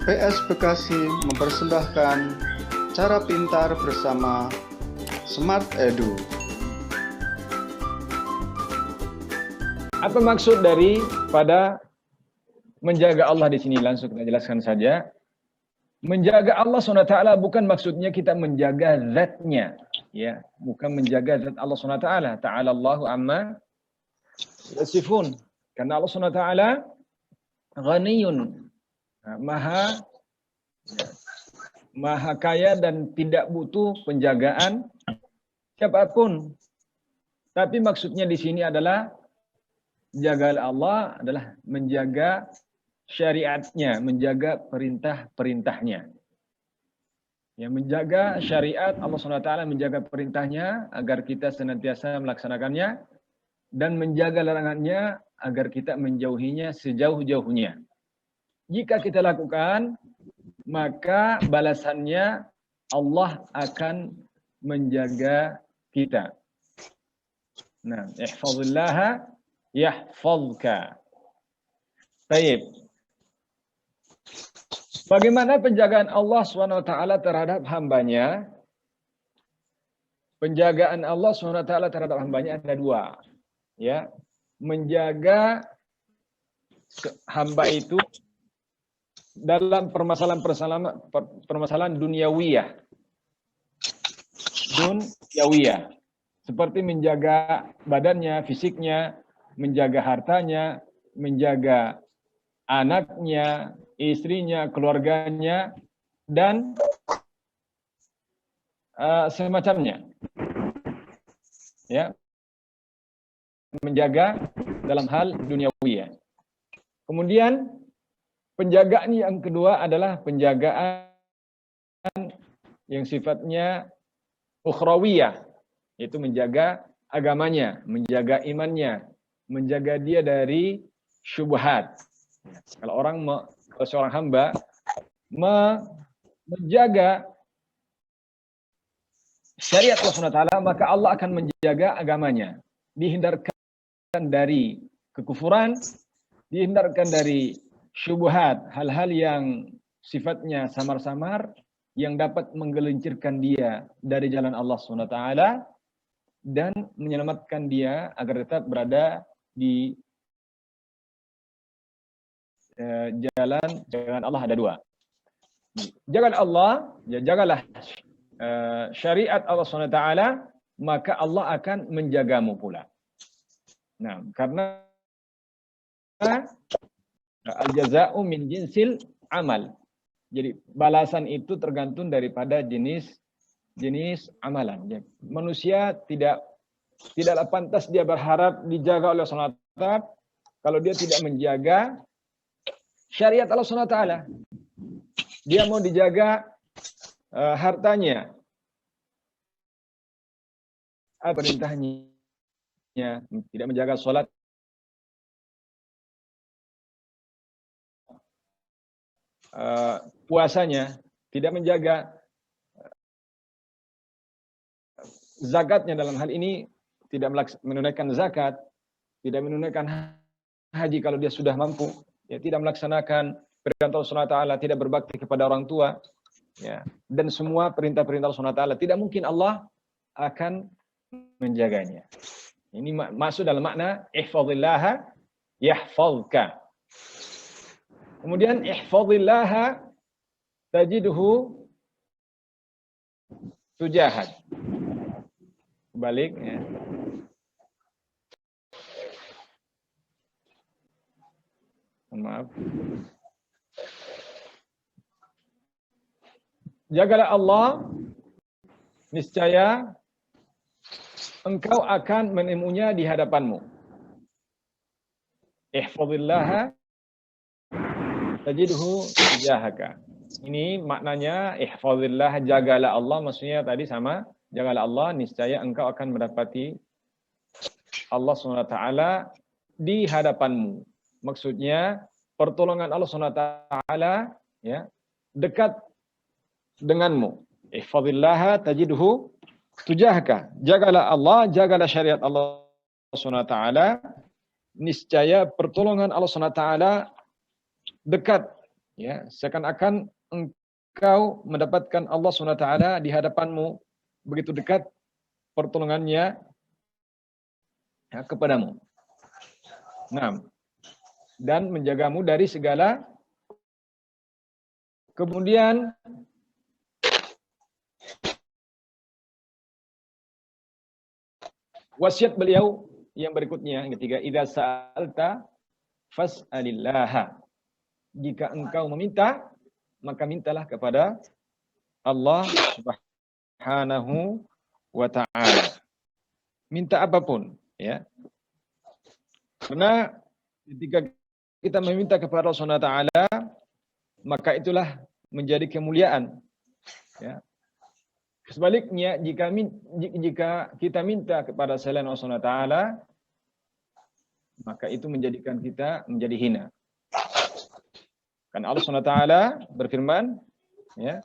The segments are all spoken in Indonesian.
PS Bekasi mempersembahkan Cara Pintar bersama Smart Edu. Apa maksud pada menjaga Allah di sini? Langsung kita jelaskan saja. Menjaga Allah SWT bukan maksudnya kita menjaga zatnya, ya, bukan menjaga zat Allah SWT. Ta'ala Allahu amma yasifun. Karena Allah SWT ghaniyun, maha kaya dan tidak butuh penjagaan siapapun. Tapi maksudnya di sini adalah jaga Allah adalah menjaga syariatnya, menjaga perintah-perintahnya. Ya, menjaga syariat Allah SWT, menjaga perintahnya agar kita senantiasa melaksanakannya, dan menjaga larangannya agar kita menjauhinya sejauh-jauhnya. Jika kita lakukan, maka balasannya Allah akan menjaga kita. Nah, ihfazillaha yahfazka. Baik. Bagaimana penjagaan Allah SWT terhadap hambanya? Penjagaan Allah SWT terhadap hambanya ada dua. Ya, menjaga hamba itu dalam permasalahan duniawiyah. Seperti menjaga badannya, fisiknya, menjaga hartanya, menjaga anaknya, istrinya, keluarganya, dan semacamnya. Ya, menjaga dalam hal duniawi. Kemudian penjagaan yang kedua adalah penjagaan yang sifatnya ukhrawiyah, yaitu menjaga agamanya, menjaga imannya, menjaga dia dari syubhat. Kalau seorang hamba menjaga syariat Allah SWT, maka Allah akan menjaga agamanya, dihindarkan dari kekufuran, dihindarkan dari syubhat, hal-hal yang sifatnya samar-samar yang dapat menggelincirkan dia dari jalan Allah SWT dan menyelamatkan dia agar tetap berada di jalan Allah. Ada dua. Jagalah Allah, jagalah syariat Allah SWT, maka Allah akan menjagamu pula. Nah, karena al-jaza'u min jinsil amal. Jadi balasan itu tergantung daripada jenis amalan. Manusia tidaklah pantas dia berharap dijaga oleh Allah SWT kalau dia tidak menjaga syariat Allah SWT. Dia mau dijaga hartanya, apa perintahnya, tidak menjaga sholat, puasanya, tidak menjaga zakatnya, dalam hal ini tidak menunaikan zakat, tidak menunaikan haji kalau dia sudah mampu, ya, tidak melaksanakan perintah Allah SWT, tidak berbakti kepada orang tua, ya, dan semua perintah-perintah Allah SWT, tidak mungkin Allah akan menjaganya. Ini masuk dalam makna ihfazillaha yahfazka. Kemudian ihfazillaha tajidhu tujahak. Balik, ya. Maaf. Jagalah Allah, niscaya engkau akan menemunya di hadapanmu. Ihfazillaha tajidhu tujahaka. Ini maknanya ihfazillah, jagalah Allah, maksudnya tadi sama, jagalah Allah, niscaya engkau akan mendapati Allah SWT di hadapanmu. Maksudnya pertolongan Allah SWT, ya, dekat denganmu. Ihfazillah tajidhu tujahaka. Jagalah Allah, jagalah syariat Allah SWT, niscaya pertolongan Allah SWT dekat Ya, seakan-akan engkau mendapatkan Allah SWT di hadapanmu, begitu dekat pertolongannya ya, kepadamu. Nah, dan menjagamu dari segala kemudian wasiat beliau yang berikutnya yang ketiga, idza sa'alta fas'alillah. Jika engkau meminta, maka mintalah kepada Allah Subhanahu wa ta'ala. Minta apapun, ya. Karena ketika kita meminta kepada Allah Subhanahu wa ta'ala, maka itulah menjadi kemuliaan, ya. Sebaliknya, jika kita minta kepada selain Allah Subhanahu wa ta'ala, maka itu menjadikan kita menjadi hina. Kan Allah Subhanahu wa ta'ala berfirman, ya,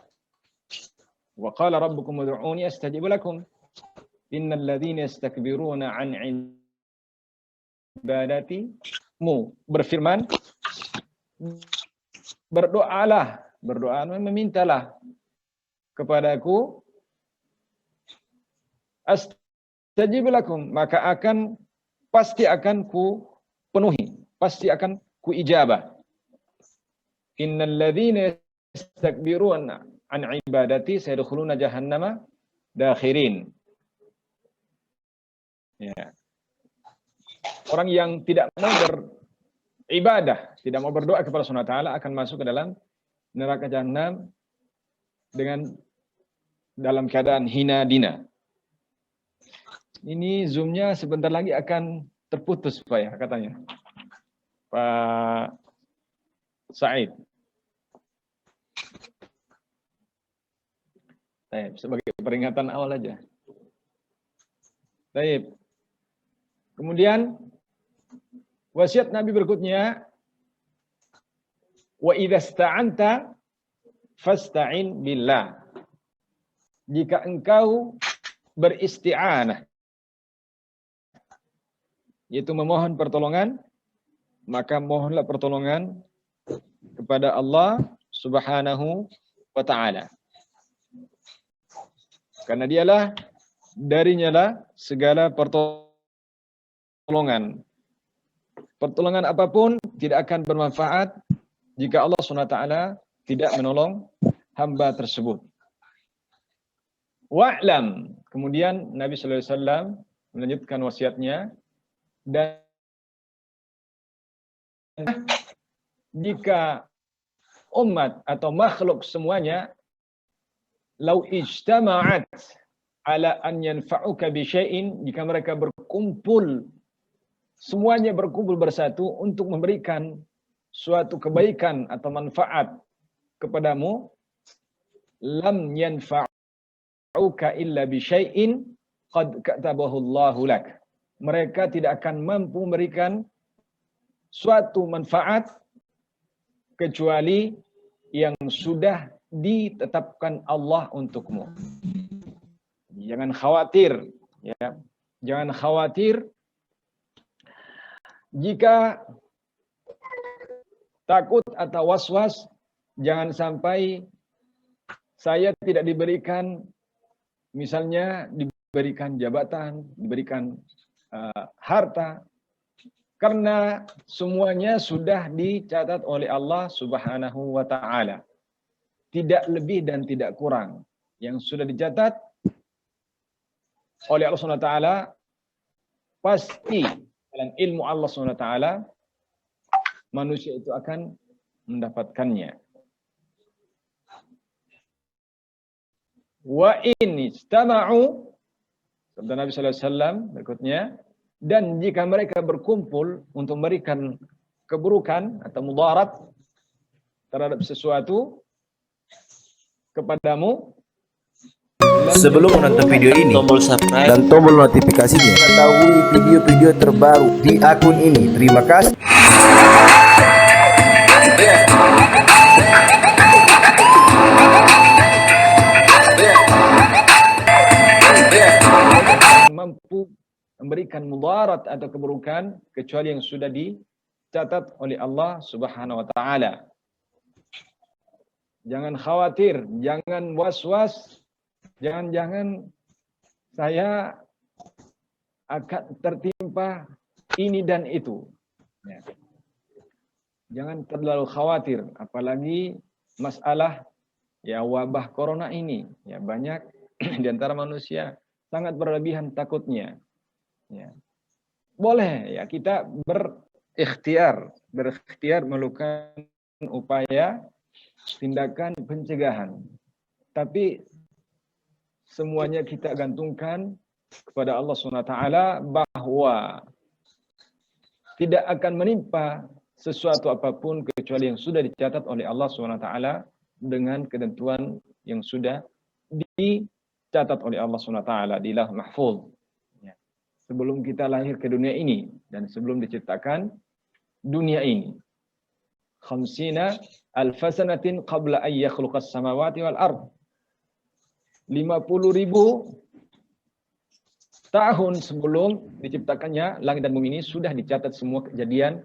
wa qala rabbukum ud'uni astajib lakum innal ladzina yastakbiruna an ibadatimu. Berfirman, berdoa memintalah kepadaku, astajib lakum, maka pasti akan ku penuhi, pasti akan ku ijabah. Innal ladzina yastakbiruna an ibadati sayadkhuluna jahannama dakhirin. Ya. Orang yang tidak mau beribadah, tidak mau berdoa kepada Allah Taala akan masuk ke dalam neraka jahanam dalam keadaan hina dina. Ini zoomnya sebentar lagi akan terputus, Pak, ya, katanya. Pak Said. Baik, sebagai peringatan awal aja. Baik. Kemudian wasiat Nabi berikutnya, wa idza sta'anta fasta'in billah. Jika engkau beristi'anah, yaitu memohon pertolongan, maka mohonlah pertolongan kepada Allah Subhanahu wa ta'ala. Karena darinya lah segala pertolongan. Pertolongan apapun tidak akan bermanfaat jika Allah SWT tidak menolong hamba tersebut. Wa'lam. Kemudian Nabi SAW melanjutkan wasiatnya, dan jika umat atau makhluk semuanya lau ijtama'at ala an yanfa'uka bi syai'in, jika mereka semuanya berkumpul bersatu untuk memberikan suatu kebaikan atau manfaat kepadamu, lam yanfa'uka illa bi syai'in qad katabahu Allahu lak. Mereka tidak akan mampu memberikan suatu manfaat kecuali yang sudah ditetapkan Allah untukmu. Jangan khawatir, ya. Jangan khawatir jika takut atau was-was, jangan sampai saya tidak diberikan, misalnya diberikan jabatan, diberikan harta, karena semuanya sudah dicatat oleh Allah Subhanahu wa ta'ala. Tidak lebih dan tidak kurang. Yang sudah dicatat oleh Allah Subhanahu wa ta'ala, pasti dalam ilmu Allah Subhanahu wa ta'ala manusia itu akan mendapatkannya. Wa in istama'u, sabda Nabi sallallahu alaihi wasallam berikutnya, dan jika mereka berkumpul untuk memberikan keburukan atau mudarat terhadap sesuatu kepadamu, sebelum menonton video ini, tombol subscribe dan tombol notifikasinya, mengetahui video-video terbaru di akun ini. Terima kasih. Mampu memberikan mudarat atau keburukan kecuali yang sudah dicatat oleh Allah Subhanahu wa ta'ala. Jangan khawatir, jangan was-was, jangan-jangan saya akan tertimpa ini dan itu. Ya. Jangan terlalu khawatir, apalagi masalah ya wabah corona ini. Ya, banyak di antara manusia sangat berlebihan takutnya. Ya. Boleh ya kita berikhtiar melakukan upaya tindakan pencegahan. Tapi semuanya kita gantungkan kepada Allah SWT bahwa tidak akan menimpa sesuatu apapun kecuali yang sudah dicatat oleh Allah SWT dengan ketentuan yang sudah dicatat oleh Allah SWT di Lauh Mahfuz. Ya. Sebelum kita lahir ke dunia ini dan sebelum diciptakan dunia ini. 50 alfasanatin qabla an yakhluqas samawati wal ard. 50.000 tahun sebelum diciptakannya langit dan bumi ini sudah dicatat semua kejadian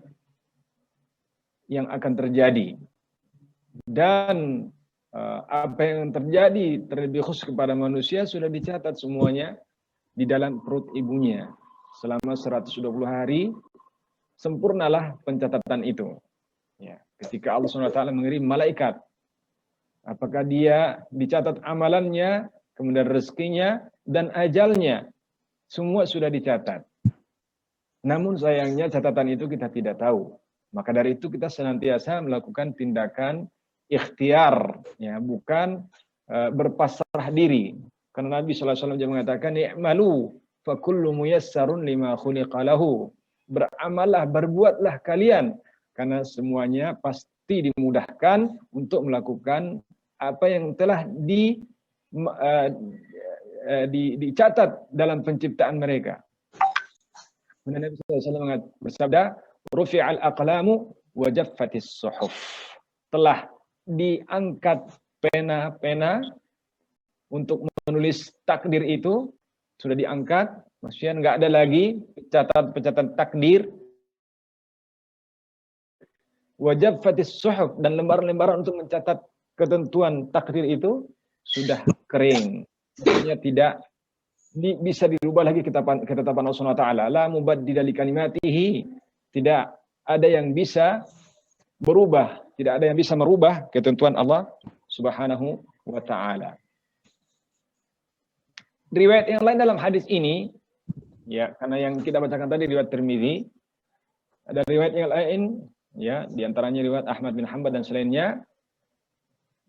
yang akan terjadi. Dan apa yang terjadi terlebih khusus kepada manusia sudah dicatat semuanya di dalam perut ibunya. Selama 120 hari sempurnalah pencatatan itu. Ya, ketika Allah SWT mengirim malaikat, apakah dia dicatat amalannya, kemudian rezekinya, dan ajalnya, semua sudah dicatat. Namun sayangnya catatan itu kita tidak tahu. Maka dari itu kita senantiasa melakukan tindakan ikhtiar, ya, bukan berpasrah diri. Karena Nabi SAW juga mengatakan, "I'malu fa kullu muyassarun lima khuliqa lahu." Beramallah, berbuatlah kalian, karena semuanya pasti dimudahkan untuk melakukan apa yang telah dicatat dalam penciptaan mereka. Nabi SAW bersabda, "Rufi'al aqlamu wa jaffatis suhuf." Telah diangkat pena-pena untuk menulis takdir itu, sudah diangkat, maksudnya nggak ada lagi pencatatan takdir. Wajab fatis suhuf, dan lembaran-lembaran untuk mencatat ketentuan takdir itu sudah kering. Maksudnya tidak bisa dirubah lagi ketetapan Allah Subhanahu wa taala. La mubaddila li kalimatihi. Tidak ada yang bisa berubah, tidak ada yang bisa merubah ketentuan Allah Subhanahu wa taala. Riwayat yang lain dalam hadis ini, ya, karena yang kita bacakan tadi riwayat Tirmidzi, ada riwayat yang lain, ya, di antaranya riwayat Ahmad bin Hanbal dan selainnya,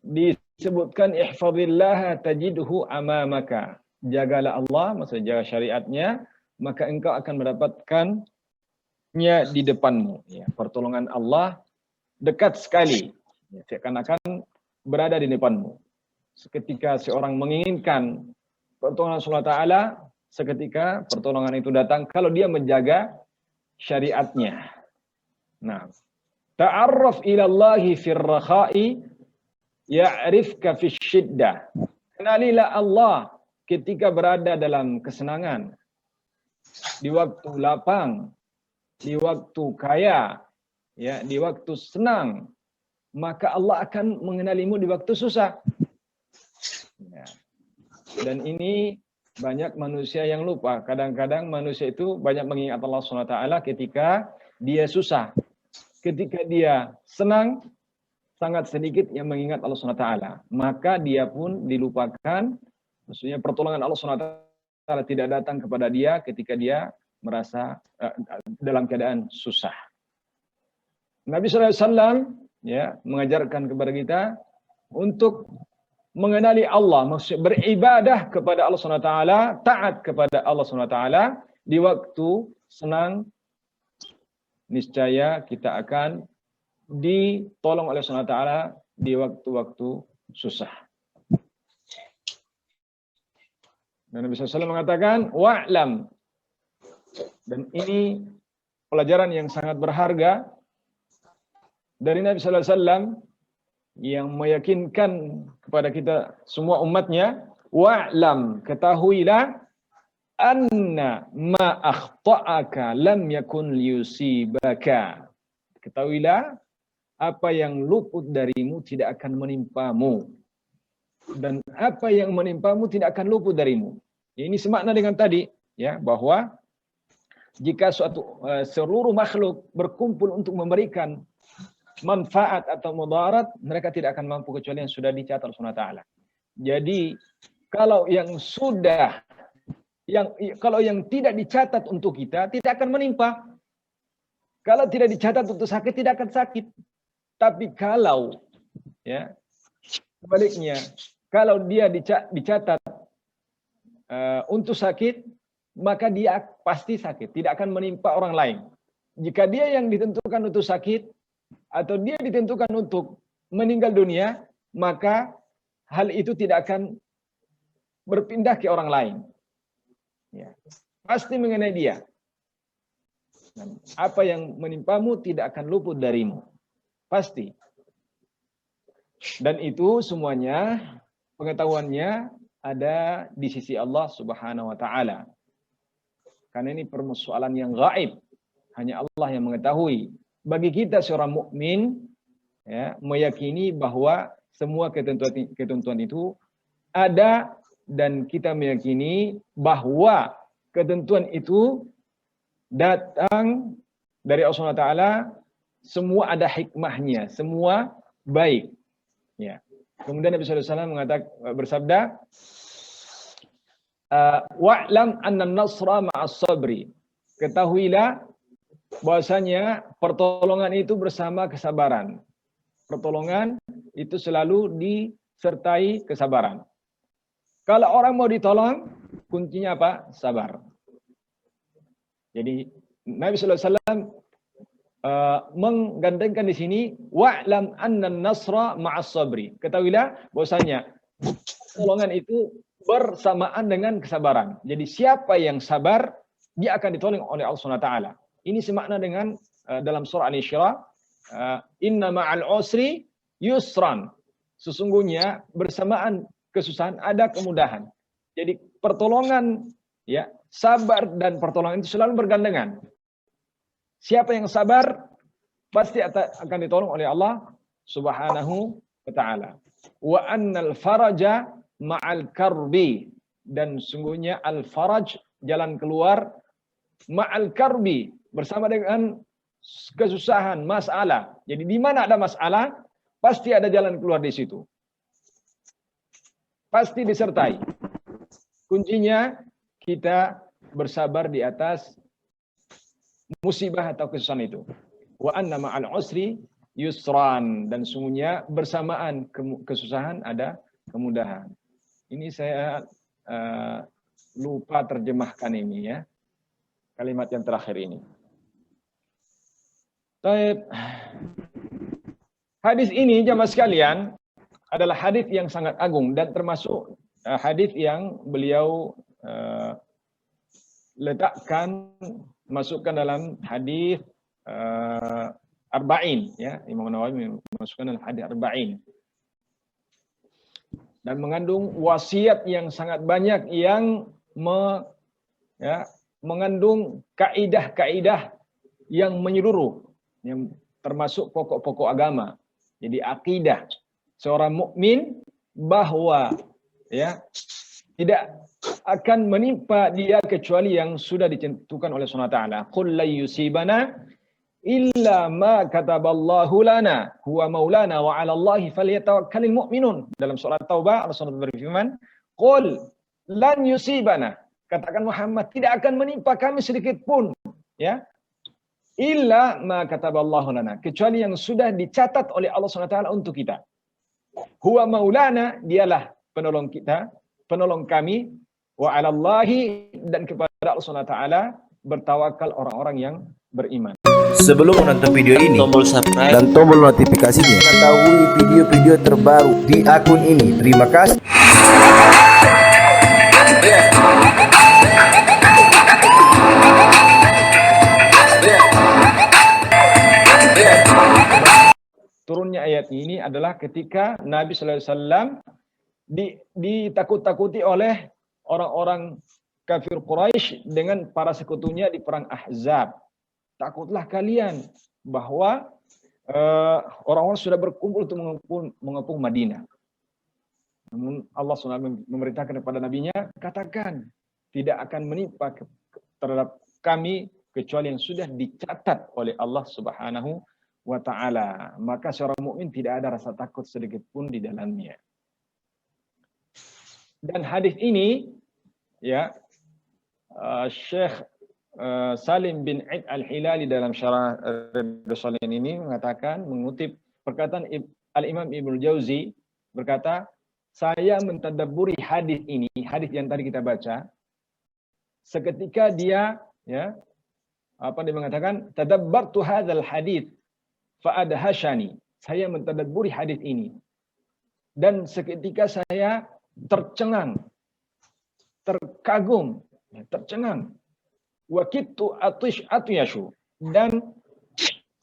disebutkan ihfazillaha tajidhu amamaka. Jagalah Allah, maksudnya jaga syariatnya, maka engkau akan mendapatkannya di depanmu. Ya, pertolongan Allah dekat sekali, ya, seakan-akan berada di depanmu. Ketika seorang menginginkan pertolongan Allah Ta'ala, seketika pertolongan itu datang kalau dia menjaga syariatnya. Nah, ta'arraf ilallahi firrakha'i ya'rifka fisyiddah. Kenalilah Allah ketika berada dalam kesenangan, di waktu lapang, di waktu kaya, ya, di waktu senang, maka Allah akan mengenalimu di waktu susah. Ya. Dan ini banyak manusia yang lupa. Kadang-kadang manusia itu banyak mengingat Allah SWT ketika dia susah. Ketika dia senang, sangat sedikit yang mengingat Allah SWT. Maka dia pun dilupakan. Maksudnya pertolongan Allah SWT tidak datang kepada dia ketika dia merasa dalam keadaan susah. Nabi SAW, ya, mengajarkan kepada kita untuk mengenali Allah, maksudnya beribadah kepada Allah SWT, taat kepada Allah SWT di waktu senang, niscaya kita akan ditolong oleh Allah SWT di waktu-waktu susah. Dan Nabi SAW mengatakan, wa'lam. Dan ini pelajaran yang sangat berharga dari Nabi SAW yang meyakinkan kepada kita semua umatnya, wa'lam, ketahuilah, anna ma akhta'aka lam yakun liyusibaka. Ketahuilah, apa yang luput darimu tidak akan menimpamu. Dan apa yang menimpamu tidak akan luput darimu. Ini semakna dengan tadi, ya, bahwa jika seluruh makhluk berkumpul untuk memberikan manfaat atau mudarat, mereka tidak akan mampu kecuali yang sudah dicatat oleh Allah Ta'ala. Jadi kalau yang tidak dicatat untuk kita tidak akan menimpa. Kalau tidak dicatat untuk sakit tidak akan sakit. Tapi kalau, ya, sebaliknya, kalau dia dicatat untuk sakit, maka dia pasti sakit, tidak akan menimpa orang lain. Jika dia yang ditentukan untuk sakit atau dia ditentukan untuk meninggal dunia, maka hal itu tidak akan berpindah ke orang lain. Ya, pasti mengenai dia. Dan apa yang menimpamu tidak akan luput darimu. Pasti. Dan itu semuanya pengetahuannya ada di sisi Allah Subhanahu wa Ta'ala. Karena ini persoalan yang gaib, hanya Allah yang mengetahui. Bagi kita seorang mukmin, ya, meyakini bahwa semua ketentuan itu ada, dan kita meyakini bahwa ketentuan itu datang dari Allah Ta'ala, semua ada hikmahnya, semua baik. Ya. Kemudian Nabi SAW bersabda, wa'lam anna nasra ma'as sabri. Ketahuilah bahwasanya pertolongan itu bersama kesabaran. Pertolongan itu selalu disertai kesabaran. Kalau orang mau ditolong, kuncinya apa? Sabar. Jadi Nabi SAW menggandengkan di sini wa'lam anna nasra ma'as sabri. Ketahuilah bahwasanya pertolongan itu bersamaan dengan kesabaran. Jadi siapa yang sabar, dia akan ditolong oleh Allah SWT. Ini semakna dengan dalam surah Al-Isra, inna ma'al usri yusran. Sesungguhnya bersamaan kesusahan ada kemudahan. Jadi pertolongan, ya, sabar dan pertolongan itu selalu bergandengan. Siapa yang sabar pasti akan ditolong oleh Allah Subhanahu wa Ta'ala. Wa annal faraja ma'al karbi, dan sungguhnya al-faraj, jalan keluar, ma'al karbi, bersama dengan kesusahan, masalah. Jadi di mana ada masalah, pasti ada jalan keluar di situ. Pasti disertai. Kuncinya kita bersabar di atas musibah atau kesusahan itu. Wa anna ma'al usri yusran, dan sungguhnya bersamaan kesusahan ada kemudahan. Ini saya lupa terjemahkan ini, ya, kalimat yang terakhir ini. Baik. Hadis ini jamaah sekalian adalah hadis yang sangat agung dan termasuk hadis yang beliau letakkan, masukkan dalam hadis arba'in, ya, Imam Nawawi masukkan dalam hadis arba'in. Dan mengandung wasiat yang sangat banyak yang mengandung kaidah-kaidah yang menyeluruh, yang termasuk pokok-pokok agama. Jadi akidah seorang mukmin bahwa, ya, tidak akan menimpa dia kecuali yang sudah ditentukan oleh Allah Ta'ala. Qul la yusibana illa ma kataballahu lana huwa maulana wa 'ala Allahi falyatawakkalul mu'minun. Dalam surat Taubah Allah SWT berfirman, qul lan yusibana, katakan Muhammad, tidak akan menimpa kami sedikit pun, ya, illa ma kataballahu lana, kecuali yang sudah dicatat oleh Allah SWT untuk kita. Huwa maulana, dialah penolong kita, penolong kami, wa 'ala Allahi, dan kepada Allah SWT bertawakal orang-orang yang beriman. Sebelum menonton video ini, tombol subscribe dan tombol notifikasinya. Mengetahui video-video terbaru di akun ini. Terima kasih. Turunnya ayat ini adalah ketika Nabi sallallahu alaihi wasallam ditakut-takuti oleh orang-orang kafir Quraisy dengan para sekutunya di perang Ahzab. Takutlah kalian bahwa orang-orang sudah berkumpul untuk mengepung Madinah. Namun Allah SWT memerintahkan kepada nabinya, katakan tidak akan menimpa terhadap kami kecuali yang sudah dicatat oleh Allah Subhanahu wa taala. Maka seorang mukmin tidak ada rasa takut sedikit pun di dalamnya. Dan hadis ini ya Syekh Salim bin Aid Al-Hilali dalam syarah Riyadhus Shalihin ini mengatakan, mengutip perkataan Al-Imam Ibnu Jauzi, berkata, saya mentadabburi hadis ini, hadis yang tadi kita baca, seketika dia ya dia mengatakan tadabbartu hadzal hadis fa adhashani. Saya mentadabburi hadis ini dan seketika saya tercengang, terkagum, tercengang. Wa kittu atyashu, dan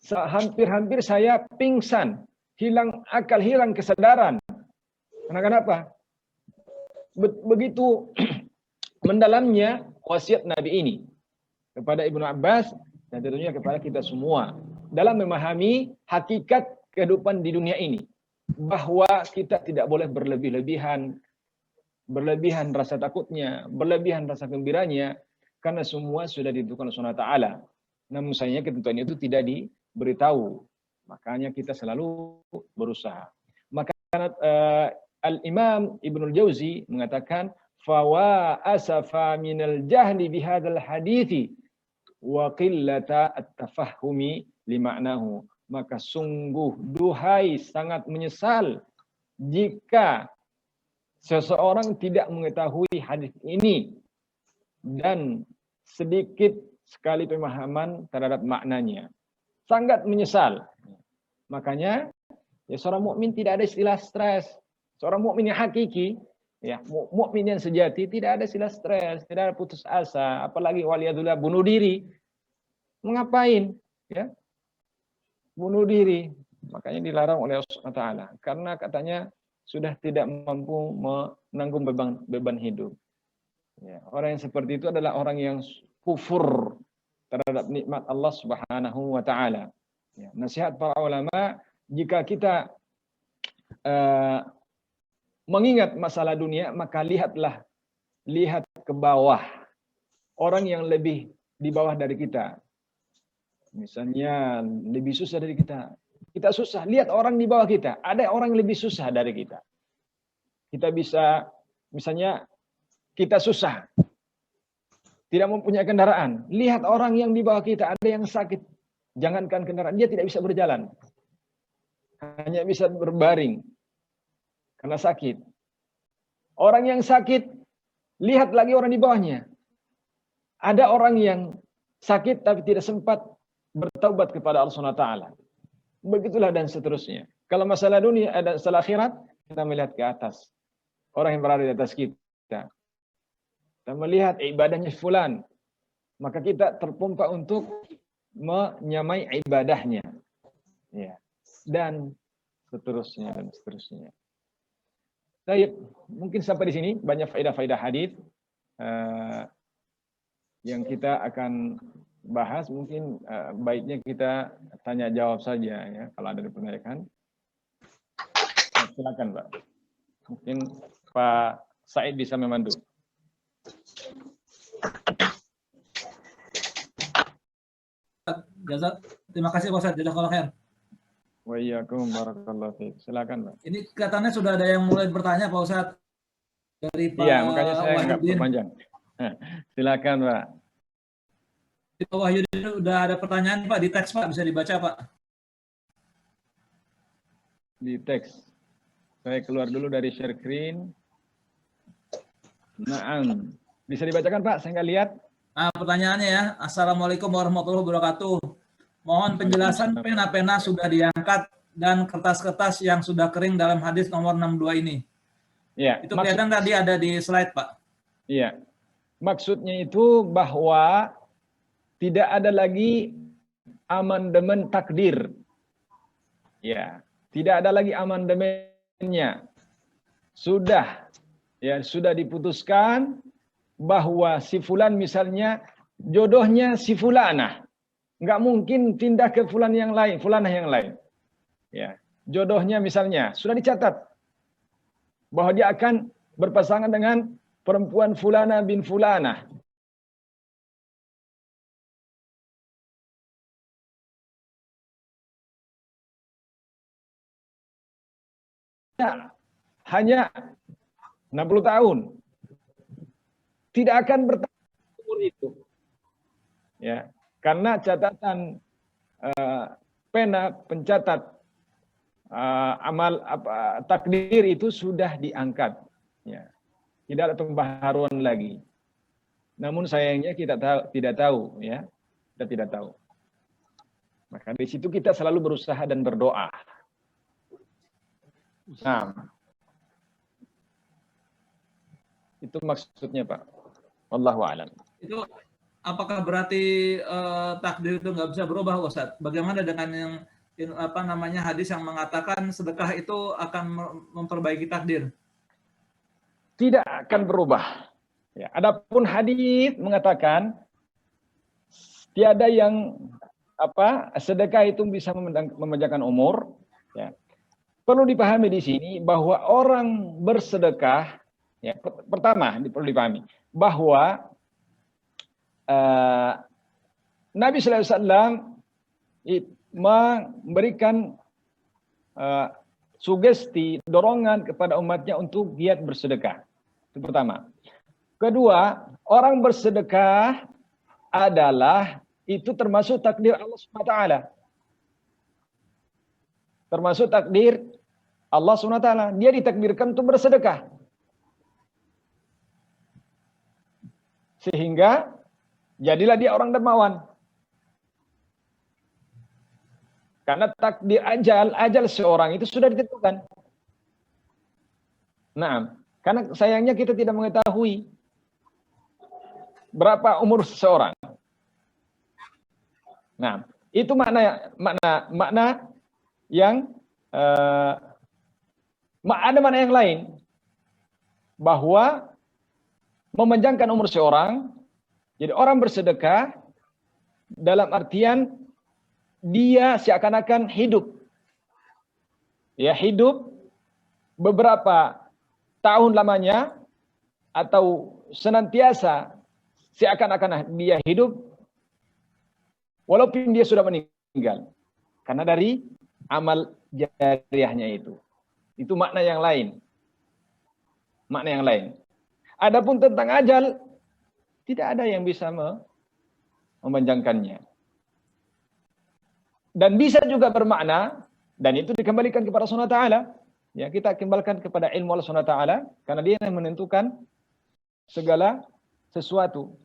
hampir-hampir saya pingsan, hilang akal, hilang kesadaran. Karena kenapa? Begitu mendalamnya wasiat Nabi ini kepada Ibnu Abbas dan tentunya kepada kita semua dalam memahami hakikat kehidupan di dunia ini, bahwa kita tidak boleh berlebihan rasa takutnya, berlebihan rasa gembiranya, karena semua sudah ditentukan oleh Allah Ta'ala. Namun sayangnya ketentuan itu tidak diberitahu. Makanya kita selalu berusaha. Maka Al-Imam Ibnul Jauzi mengatakan, fawa asafa minal jahli bihadzal hadithi wa qillata at-tafahumi lima'nahu. Maka sungguh duhai sangat menyesal jika seseorang tidak mengetahui hadis ini dan sedikit sekali pemahaman terhadap maknanya. Sangat menyesal. Makanya ya, seorang mukmin tidak ada istilah stres. Seorang mukmin yang hakiki, ya, mukmin yang sejati tidak ada istilah stres, tidak ada putus asa, apalagi waliyadzubillah bunuh diri. Mengapain? Ya? Bunuh diri. Makanya dilarang oleh Allah Ta'ala. Karena katanya sudah tidak mampu menanggung beban hidup. Ya, orang yang seperti itu adalah orang yang kufur terhadap nikmat Allah Subhanahu wa Ta'ala. Ya, nasihat para ulama, jika kita mengingat masalah dunia, maka lihat ke bawah orang yang lebih di bawah dari kita. Misalnya lebih susah dari kita. Kita susah, lihat orang di bawah kita. Ada orang yang lebih susah dari kita. Kita bisa, misalnya kita susah, tidak mempunyai kendaraan. Lihat orang yang di bawah kita, ada yang sakit. Jangankan kendaraan, dia tidak bisa berjalan. Hanya bisa berbaring karena sakit. Orang yang sakit, lihat lagi orang di bawahnya. Ada orang yang sakit tapi tidak sempat bertaubat kepada Allah SWT. Begitulah dan seterusnya. Kalau masalah dunia, ada masalah akhirat, kita melihat ke atas. Orang yang berada di atas kita. Kita melihat ibadahnya fulan. Maka kita terpompa untuk menyamai ibadahnya. Ya. Dan seterusnya dan seterusnya. Baik, mungkin sampai di sini banyak faedah-faedah hadis yang kita akan bahas. Mungkin baiknya kita tanya jawab saja ya, kalau ada pertanyaan. Silakan, Pak. Mungkin Pak Said bisa memandu. Terima kasih Pak Ustaz, jazakallahu khair. Wa iyyakum barakallahu fiik. Silakan, Pak. Ini kelihatannya sudah ada yang mulai bertanya Pak Ustaz. Dari Pak Iya, makanya saya nggak Wahyudin. panjang. Silakan, Pak. Pak Wahyudin udah ada pertanyaan Pak di teks Pak, bisa dibaca Pak. Di teks. Saya keluar dulu dari share screen. Naam. Bisa dibacakan, Pak? Saya nggak lihat. Nah, pertanyaannya ya. Assalamualaikum warahmatullahi wabarakatuh. Mohon penjelasan pena-pena sudah diangkat dan kertas-kertas yang sudah kering dalam hadis nomor 62 ini. Ya, Itu kelihatan tadi ada di slide, Pak. Iya. Maksudnya itu bahwa tidak ada lagi amandemen takdir. Ya, tidak ada lagi amandemennya. Sudah diputuskan bahwa si fulan misalnya jodohnya si fulanah. Nggak mungkin pindah ke fulan yang lain, fulanah yang lain. ya, jodohnya misalnya sudah dicatat bahwa dia akan berpasangan dengan perempuan fulana bin fulana. Hanya 60 tahun. Tidak akan bertambah umur itu. Ya, karena catatan pena pencatat amal takdir itu sudah diangkat. Ya. Tidak ada pembaharuan lagi. Namun sayangnya kita tidak tahu, ya. Kita tidak tahu. Maka di situ kita selalu berusaha dan berdoa. Nah, itu maksudnya, Pak. Wallahu a'lam. Itu apakah berarti takdir itu nggak bisa berubah, Ustaz? Bagaimana dengan yang hadis yang mengatakan sedekah itu akan memperbaiki takdir? Tidak akan berubah. Ya, adapun hadis mengatakan tiada yang sedekah itu bisa memanjangkan umur. Ya. Perlu dipahami di sini bahwa orang bersedekah, ya, pertama perlu dipahami bahwa Nabi Sallallahu Alaihi Wasallam memberikan sugesti, dorongan kepada umatnya untuk giat bersedekah. Itu pertama. Kedua, orang bersedekah adalah itu termasuk takdir Allah SWT. Termasuk takdir Allah SWT. Dia ditakdirkan untuk bersedekah. Sehingga jadilah dia orang dermawan. Karena takdir ajal seorang itu sudah ditentukan. Nah, karena sayangnya kita tidak mengetahui berapa umur seseorang. Nah, itu makna yang ada makna yang lain, bahwa memanjangkan umur seorang. Jadi orang bersedekah dalam artian dia seakan-akan hidup. Ya, hidup beberapa tahun lamanya atau senantiasa seakan-akan dia hidup walaupun dia sudah meninggal. Karena dari amal jariahnya itu. Itu makna yang lain. Makna yang lain. Adapun tentang ajal, tidak ada yang bisa memanjangkannya. Dan bisa juga bermakna, dan itu dikembalikan kepada Allah SWT. Ya, kita kembalikan kepada ilmu Allah SWT, karena dia yang menentukan segala sesuatu.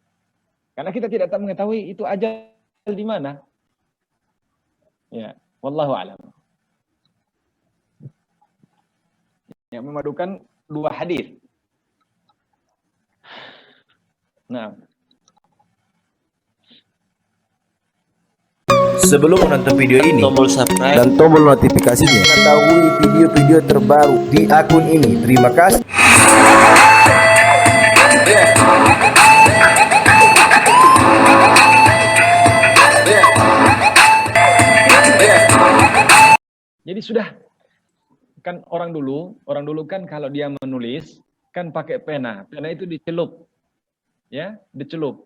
Karena kita tidak mengetahui itu ajal di mana. Ya, wallahu a'lam. Yang memadukan dua hadis. Nah, sebelum menonton video ini, tombol subscribe dan tombol notifikasinya, mengetahui video-video terbaru di akun ini. Terima kasih. jadi sudah kan orang dulu kan kalau dia menulis kan pakai pena itu dicelup, ya, dicelup.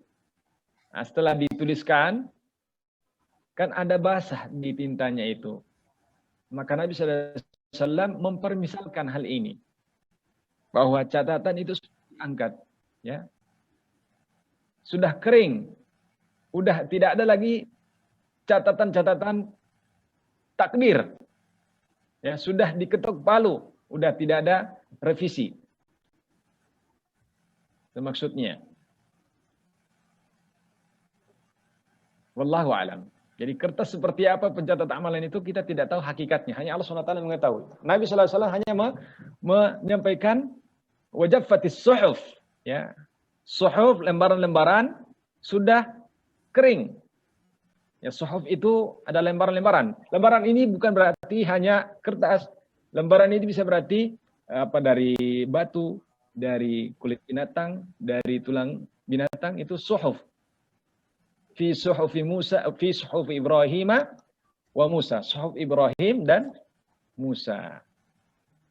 Nah, setelah dituliskan kan ada basah di tintanya itu. Maka Nabi SAW mempermisalkan hal ini. Bahwa catatan itu sudah diangkat. Ya. Sudah kering. Udah tidak ada lagi catatan-catatan takdir. Ya, sudah diketuk palu. Udah tidak ada revisi. Itu maksudnya. Wallahu a'lam. Jadi kertas seperti apa pencatat amalan itu kita tidak tahu hakikatnya. Hanya Allah SWT mengetahui. Nabi SAW hanya menyampaikan wajaffatis suhuf. Ya. Suhuf, lembaran-lembaran sudah kering. Ya, suhuf itu ada lembaran-lembaran. Lembaran ini bukan berarti hanya kertas. Lembaran ini bisa berarti dari batu, dari kulit binatang, dari tulang binatang, itu suhuf. Fi suhufi Musa, fi suhufi Ibrahim wa Musa. Suhuf Ibrahim dan Musa.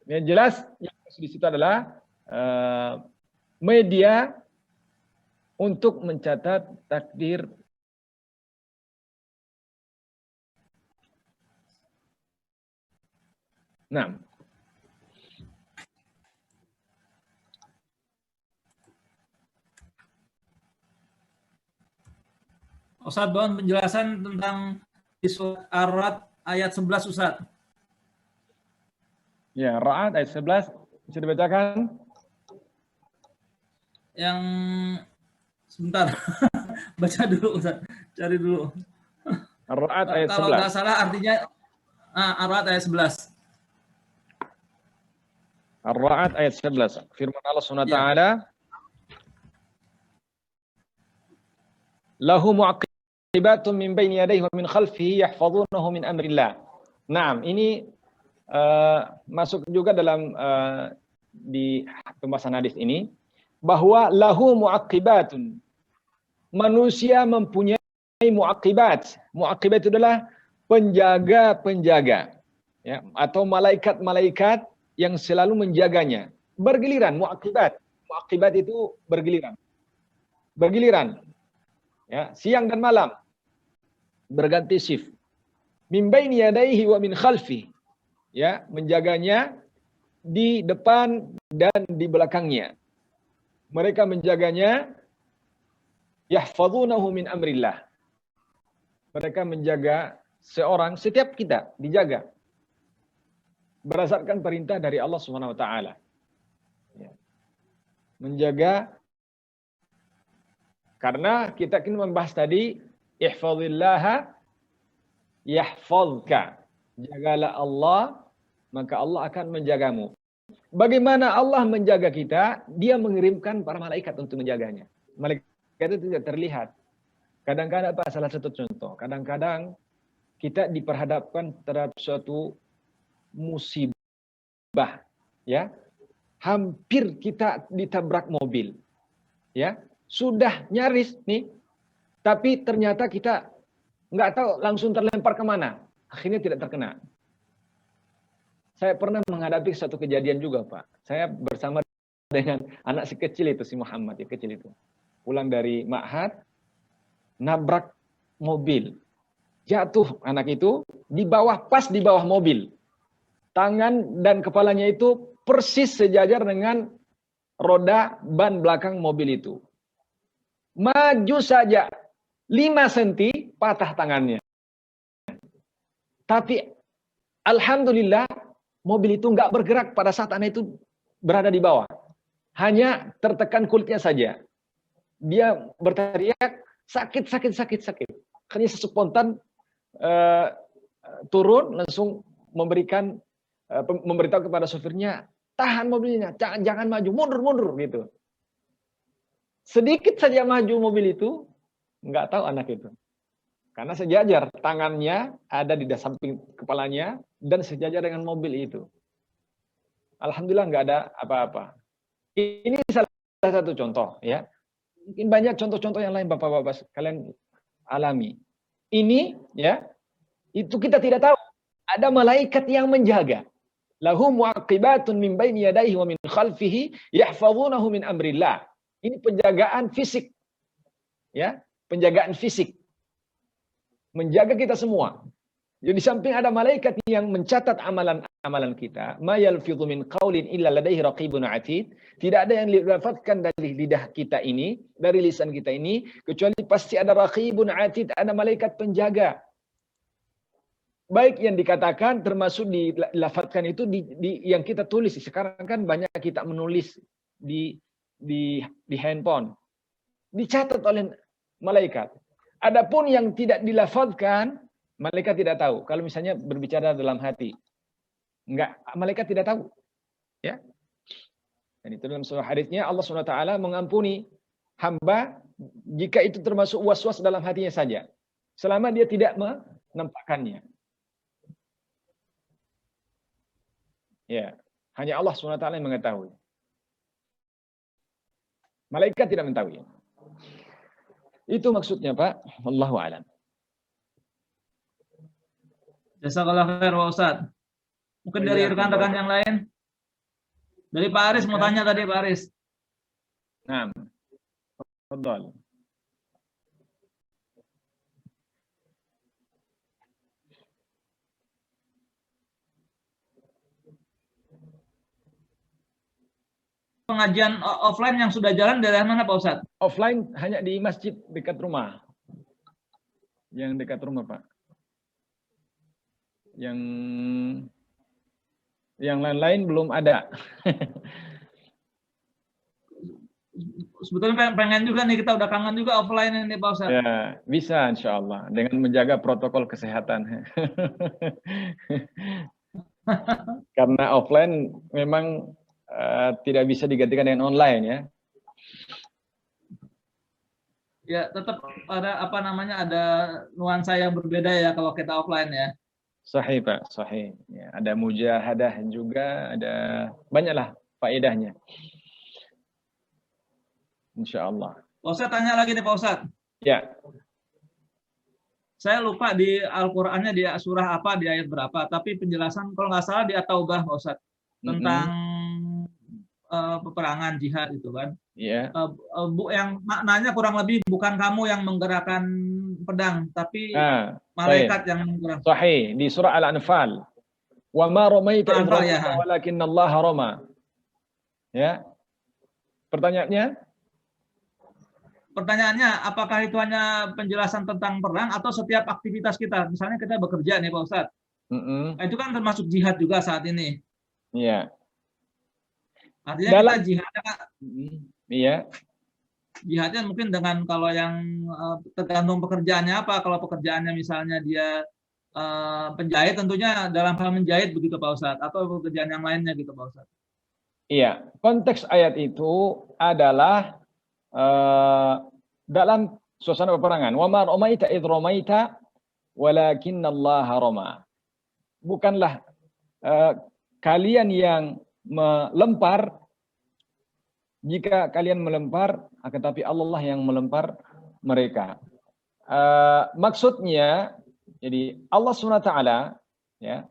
Yang jelas yang di situ adalah media untuk mencatat takdir. Nah, Ustaz, mohon penjelasan tentang di surat Ar-Ra'd ayat 11, Ustaz. ya, Ra'ad ayat 11 bisa dibacakan? Yang sebentar. Baca dulu, Ustaz. Cari dulu. Ra'ad ayat Kalau 11. nggak salah artinya Ar-Ra'd ayat 11. Ar-Ra'ad ayat 11. Firman Allah SWT, lahu mu'aqibatun min baini yadayhi wa min khalfihi yahfazunahu min amrillah. Nah, ini masuk juga dalam di pembahasan hadis ini, bahwa lahu mu'aqibatun. Manusia mempunyai mu'aqibat. Mu'aqibat itu adalah penjaga-penjaga, ya, atau malaikat-malaikat yang selalu menjaganya. Bergiliran, mu'aqibat. Mu'aqibat itu bergiliran. Bergiliran. Ya, siang dan malam. Berganti shift. Min baini yadayhi wa min khalfi. Ya, menjaganya di depan dan di belakangnya. Mereka menjaganya, yahfazunahu min amrillah. Mereka menjaga seorang, setiap kita dijaga berdasarkan perintah dari Allah Subhanahu wa taala. Ya. Menjaga, karena kita ingin membahas tadi, ihfazillaha yahfazka. Jagalah Allah, maka Allah akan menjagamu. Bagaimana Allah menjaga kita? Dia mengirimkan para malaikat untuk menjaganya. Malaikat itu tidak terlihat. Kadang-kadang apa? Salah satu contoh. Kadang-kadang kita diperhadapkan terhadap suatu musibah, ya, hampir kita ditabrak mobil, ya, sudah nyaris nih, tapi ternyata kita nggak tahu langsung terlempar kemana, akhirnya tidak terkena. Saya pernah menghadapi satu kejadian juga, Pak. Saya bersama dengan anak si kecil itu, si Muhammad yang kecil itu, pulang dari ma'had, nabrak mobil, jatuh anak itu di bawah, pas di bawah mobil. Tangan dan kepalanya itu persis sejajar dengan roda ban belakang mobil itu. Maju saja 5 cm patah tangannya. Tapi alhamdulillah mobil itu nggak bergerak pada saat anak itu berada di bawah. Hanya tertekan kulitnya saja. Dia berteriak sakit. Akhirnya spontan turun, langsung memberitahu kepada sopirnya, tahan mobilnya, jangan maju, mundur gitu. Sedikit saja maju mobil itu, nggak tahu anak itu. Karena sejajar, tangannya ada di samping kepalanya, dan sejajar dengan mobil itu. Alhamdulillah nggak ada apa-apa. Ini salah satu contoh, ya. Mungkin banyak contoh-contoh yang lain Bapak-bapak kalian alami. Ini, ya, itu kita tidak tahu. Ada malaikat yang menjaga. Lahu mu'aqibatun min baini yadayhi wa min khalfihi yahfazunahu min amrillah. Ini penjagaan fisik. Ya, penjagaan fisik. Menjaga kita semua. Jadi di samping ada malaikat yang mencatat amalan-amalan kita, ma yalfidhu min qaulin illa ladaihi raqibun atid. Tidak ada yang dilafazkan dari lidah kita ini, dari lisan kita ini, kecuali pasti ada raqibun atid, ada malaikat penjaga. Baik yang dikatakan termasuk dilafadzkan itu di yang kita tulis. Sekarang kan banyak kita menulis di handphone. Dicatat oleh malaikat. Adapun yang tidak dilafadzkan, malaikat tidak tahu. Kalau misalnya berbicara dalam hati, enggak, malaikat tidak tahu. Ya. Dan itu dalam surah hadisnya Allah SWT mengampuni hamba jika itu termasuk was-was dalam hatinya saja, selama dia tidak menampakkannya. Ya, hanya Allah SWT yang mengetahui. Malaikat tidak mengetahui. Itu maksudnya, Pak. Wallahu a'lam. Jazakallah khair, Pak Ustaz. Mungkin dari rekan-rekan yang lain. Dari Pak Aris mau tanya tadi Pak Aris. Nah, tafadhal. Pengajian offline yang sudah jalan dari mana Pak Ustadz? Offline hanya di masjid dekat rumah. Yang dekat rumah, Pak. Yang lain-lain belum ada. Sebetulnya pengen juga nih, kita udah kangen juga offline ini Pak Ustadz. Ya, bisa insya Allah dengan menjaga protokol kesehatan. Karena offline memang tidak bisa digantikan dengan online ya. Ya, tetap ada ada nuansa yang berbeda ya kalau kita offline ya. Sahih Pak, sahih. Ya, ada mujahadah juga, ada banyaklah faedahnya. Insya Allah. Pak Ustadz tanya lagi nih Pak Ustadz. Ya. Saya lupa di Al-Qur'annya di surah apa, di ayat berapa, tapi penjelasan kalau nggak salah di At-Taubah Pak Ustadz tentang peperangan jihad itu kan. Iya. Yang maknanya kurang lebih bukan kamu yang menggerakkan pedang, tapi malaikat yang menggerakkan. Sahih di surah Al-Anfal. Wa ma ramaita idh ramaita walakinallaha rama. Ya. Pertanyaannya, apakah itu hanya penjelasan tentang perang atau setiap aktivitas kita? Misalnya kita bekerja nih Pak Ustadz. Itu kan termasuk jihad juga saat ini. Iya. Artinya kita jihadnya kan, iya. Jihadnya mungkin dengan kalau yang tergantung pekerjaannya apa. Kalau pekerjaannya misalnya dia penjahit, tentunya dalam hal menjahit begitu Pak Ustadz. Atau pekerjaan yang lainnya gitu Pak Ustadz. Iya. Konteks ayat itu adalah dalam suasana peperangan. Wa ma ramaita idh ramaita walakinallaha rama. Bukanlah kalian yang melempar, jika kalian melempar, akan tapi Allah yang melempar mereka. Maksudnya, jadi Allah SWT ya,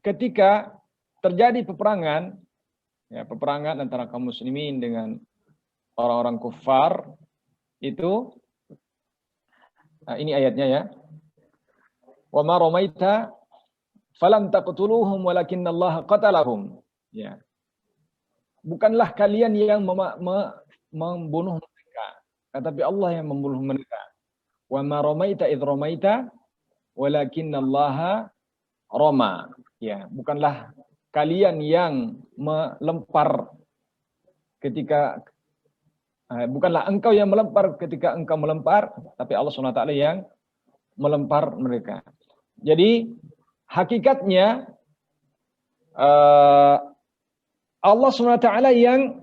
ketika terjadi peperangan, ya, peperangan antara kaum muslimin dengan orang-orang kufar, itu ini ayatnya ya. Wa ma ramaita falam taqtuluhum walakinallaha qatalahum. Ya. Bukanlah kalian yang membunuh mereka, tetapi Allah yang membunuh mereka. Wa ma ramaita idh ramaita walakinallaha rama. Ya, bukanlah kalian yang melempar ketika bukanlah engkau yang melempar ketika engkau melempar, tapi Allah SWT yang melempar mereka. Jadi hakikatnya Allah SWT yang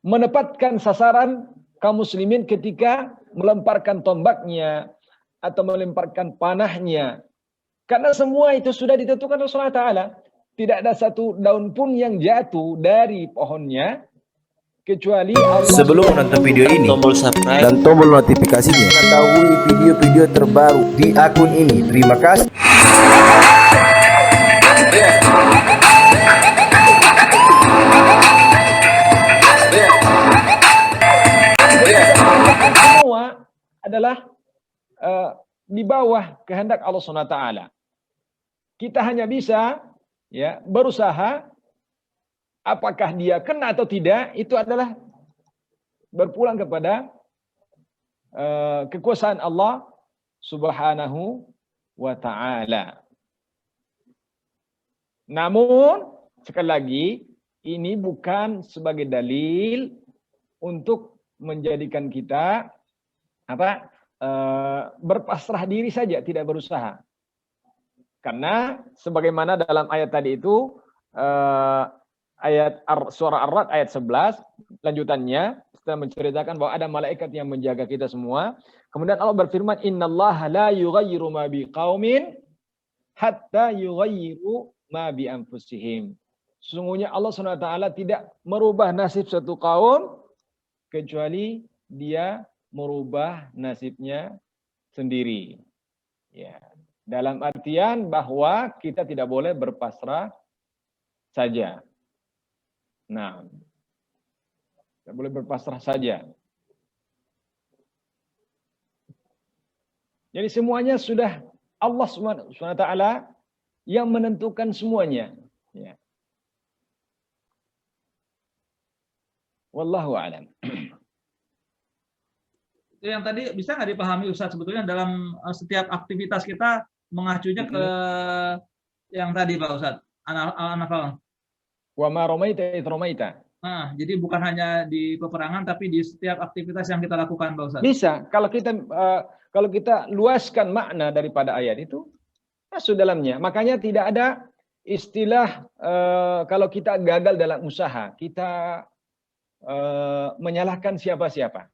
menempatkan sasaran kaum muslimin ketika melemparkan tombaknya atau melemparkan panahnya. Karena semua itu sudah ditentukan oleh Allah Ta'ala. Tidak ada satu daun pun yang jatuh dari pohonnya kecuali Allah. Sebelum menonton video ini, tombol subscribe dan tombol notifikasinya, mengetahui video-video terbaru di akun ini. Terima kasih. Semua adalah di bawah kehendak Allah SWT. Kita hanya bisa ya berusaha. Apakah dia kena atau tidak, itu adalah berpulang kepada kekuasaan Allah Subhanahu wa Ta'ala. Namun, sekali lagi, ini bukan sebagai dalil untuk menjadikan kita berpasrah diri saja, tidak berusaha. Karena sebagaimana dalam ayat tadi itu, ayat surah Ar-Ra'd ayat 11 lanjutannya setelah menceritakan bahwa ada malaikat yang menjaga kita semua. Kemudian Allah berfirman, innallaha la yughayyiru ma biqaumin hatta yughayyiru ma bi anfusihim. Sesungguhnya Allah SWT tidak merubah nasib satu kaum kecuali dia merubah nasibnya sendiri. Ya, dalam artian bahwa kita tidak boleh berpasrah saja. Nah, tidak boleh berpasrah saja. Jadi semuanya sudah Allah SWT yang menentukan semuanya. Ya. Wallahu a'lam. Itu yang tadi bisa nggak dipahami Ustadz, sebetulnya dalam setiap aktivitas kita mengacunya ke yang tadi Pak Ustadz, An-Nahl. Wa ma ramaita id ramaita. Nah, jadi bukan hanya di peperangan tapi di setiap aktivitas yang kita lakukan Pak Ustadz. Bisa kalau kita luaskan makna daripada ayat itu masuk dalamnya. Makanya tidak ada istilah kalau kita gagal dalam usaha, kita menyalahkan siapa-siapa.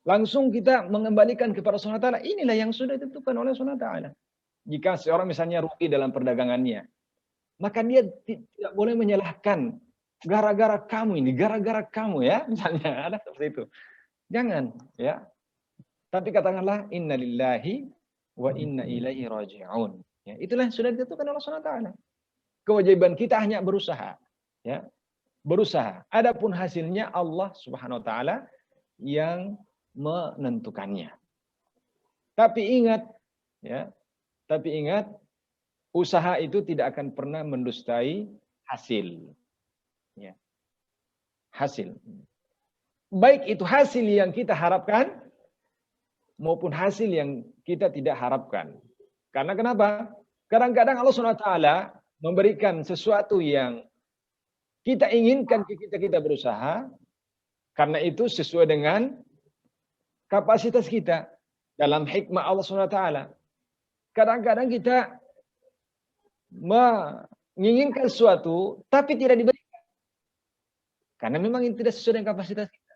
Langsung kita mengembalikan kepada Allah SWT. Inilah yang sudah ditentukan oleh Allah SWT. Jika seorang misalnya rugi dalam perdagangannya, maka dia tidak boleh menyalahkan gara-gara kamu ini, gara-gara kamu ya, misalnya ada seperti itu. Jangan, ya. Tapi katakanlah inna lillahi wa inna ilaihi raji'un. Ya, itulah yang sudah ditentukan oleh Allah SWT. Kewajiban kita hanya berusaha, ya. Berusaha. Adapun hasilnya Allah Subhanahu wa taala yang menentukannya. Tapi ingat, ya. Tapi ingat, usaha itu tidak akan pernah mendustai hasil. Ya. Hasil. Baik itu hasil yang kita harapkan maupun hasil yang kita tidak harapkan. Karena kenapa? Kadang-kadang Allah SWT memberikan sesuatu yang kita inginkan kita berusaha, karena itu sesuai dengan kapasitas kita dalam hikmah Allah SWT. Kadang-kadang kita menginginkan sesuatu tapi tidak diberikan. Karena memang itu tidak sesuai dengan kapasitas kita.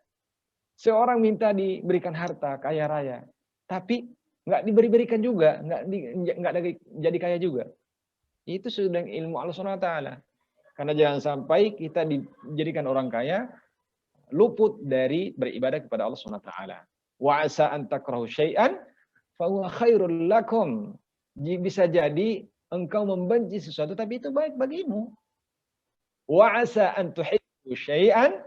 Seorang minta diberikan harta, kaya raya, tapi nggak diberikan juga, nggak jadi kaya juga. Itu sudah ilmu Allah SWT. Karena jangan sampai kita dijadikan orang kaya, luput dari beribadah kepada Allah SWT. Wa asa an takrahu syai'an fa huwa khairul lakum. Bisa jadi engkau membenci sesuatu tapi itu baik bagimu. Wa asa an tuhibbu syai'an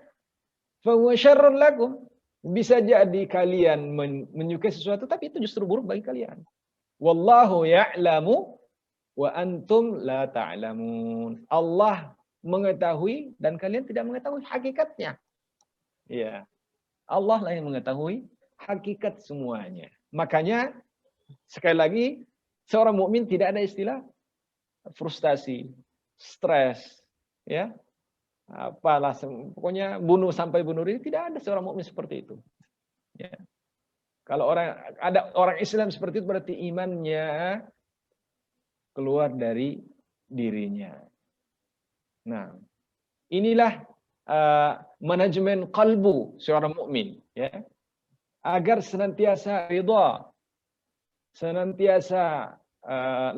fa huwa syarrun lakum. Bisa jadi kalian menyukai sesuatu tapi itu justru buruk bagi kalian. Wallahu ya'lamu wa antum la ta'lamun. Allah mengetahui dan kalian tidak mengetahui hakikatnya. Ya. Allah lah yang mengetahui hakikat semuanya. Makanya sekali lagi seorang mukmin tidak ada istilah frustasi, stres, ya. Apalah pokoknya bunuh sampai bunuh diri, tidak ada seorang mukmin seperti itu. Ya. Kalau ada orang Islam seperti itu berarti imannya keluar dari dirinya. Nah, inilah manajemen kalbu seorang mukmin, ya, agar senantiasa ridha, senantiasa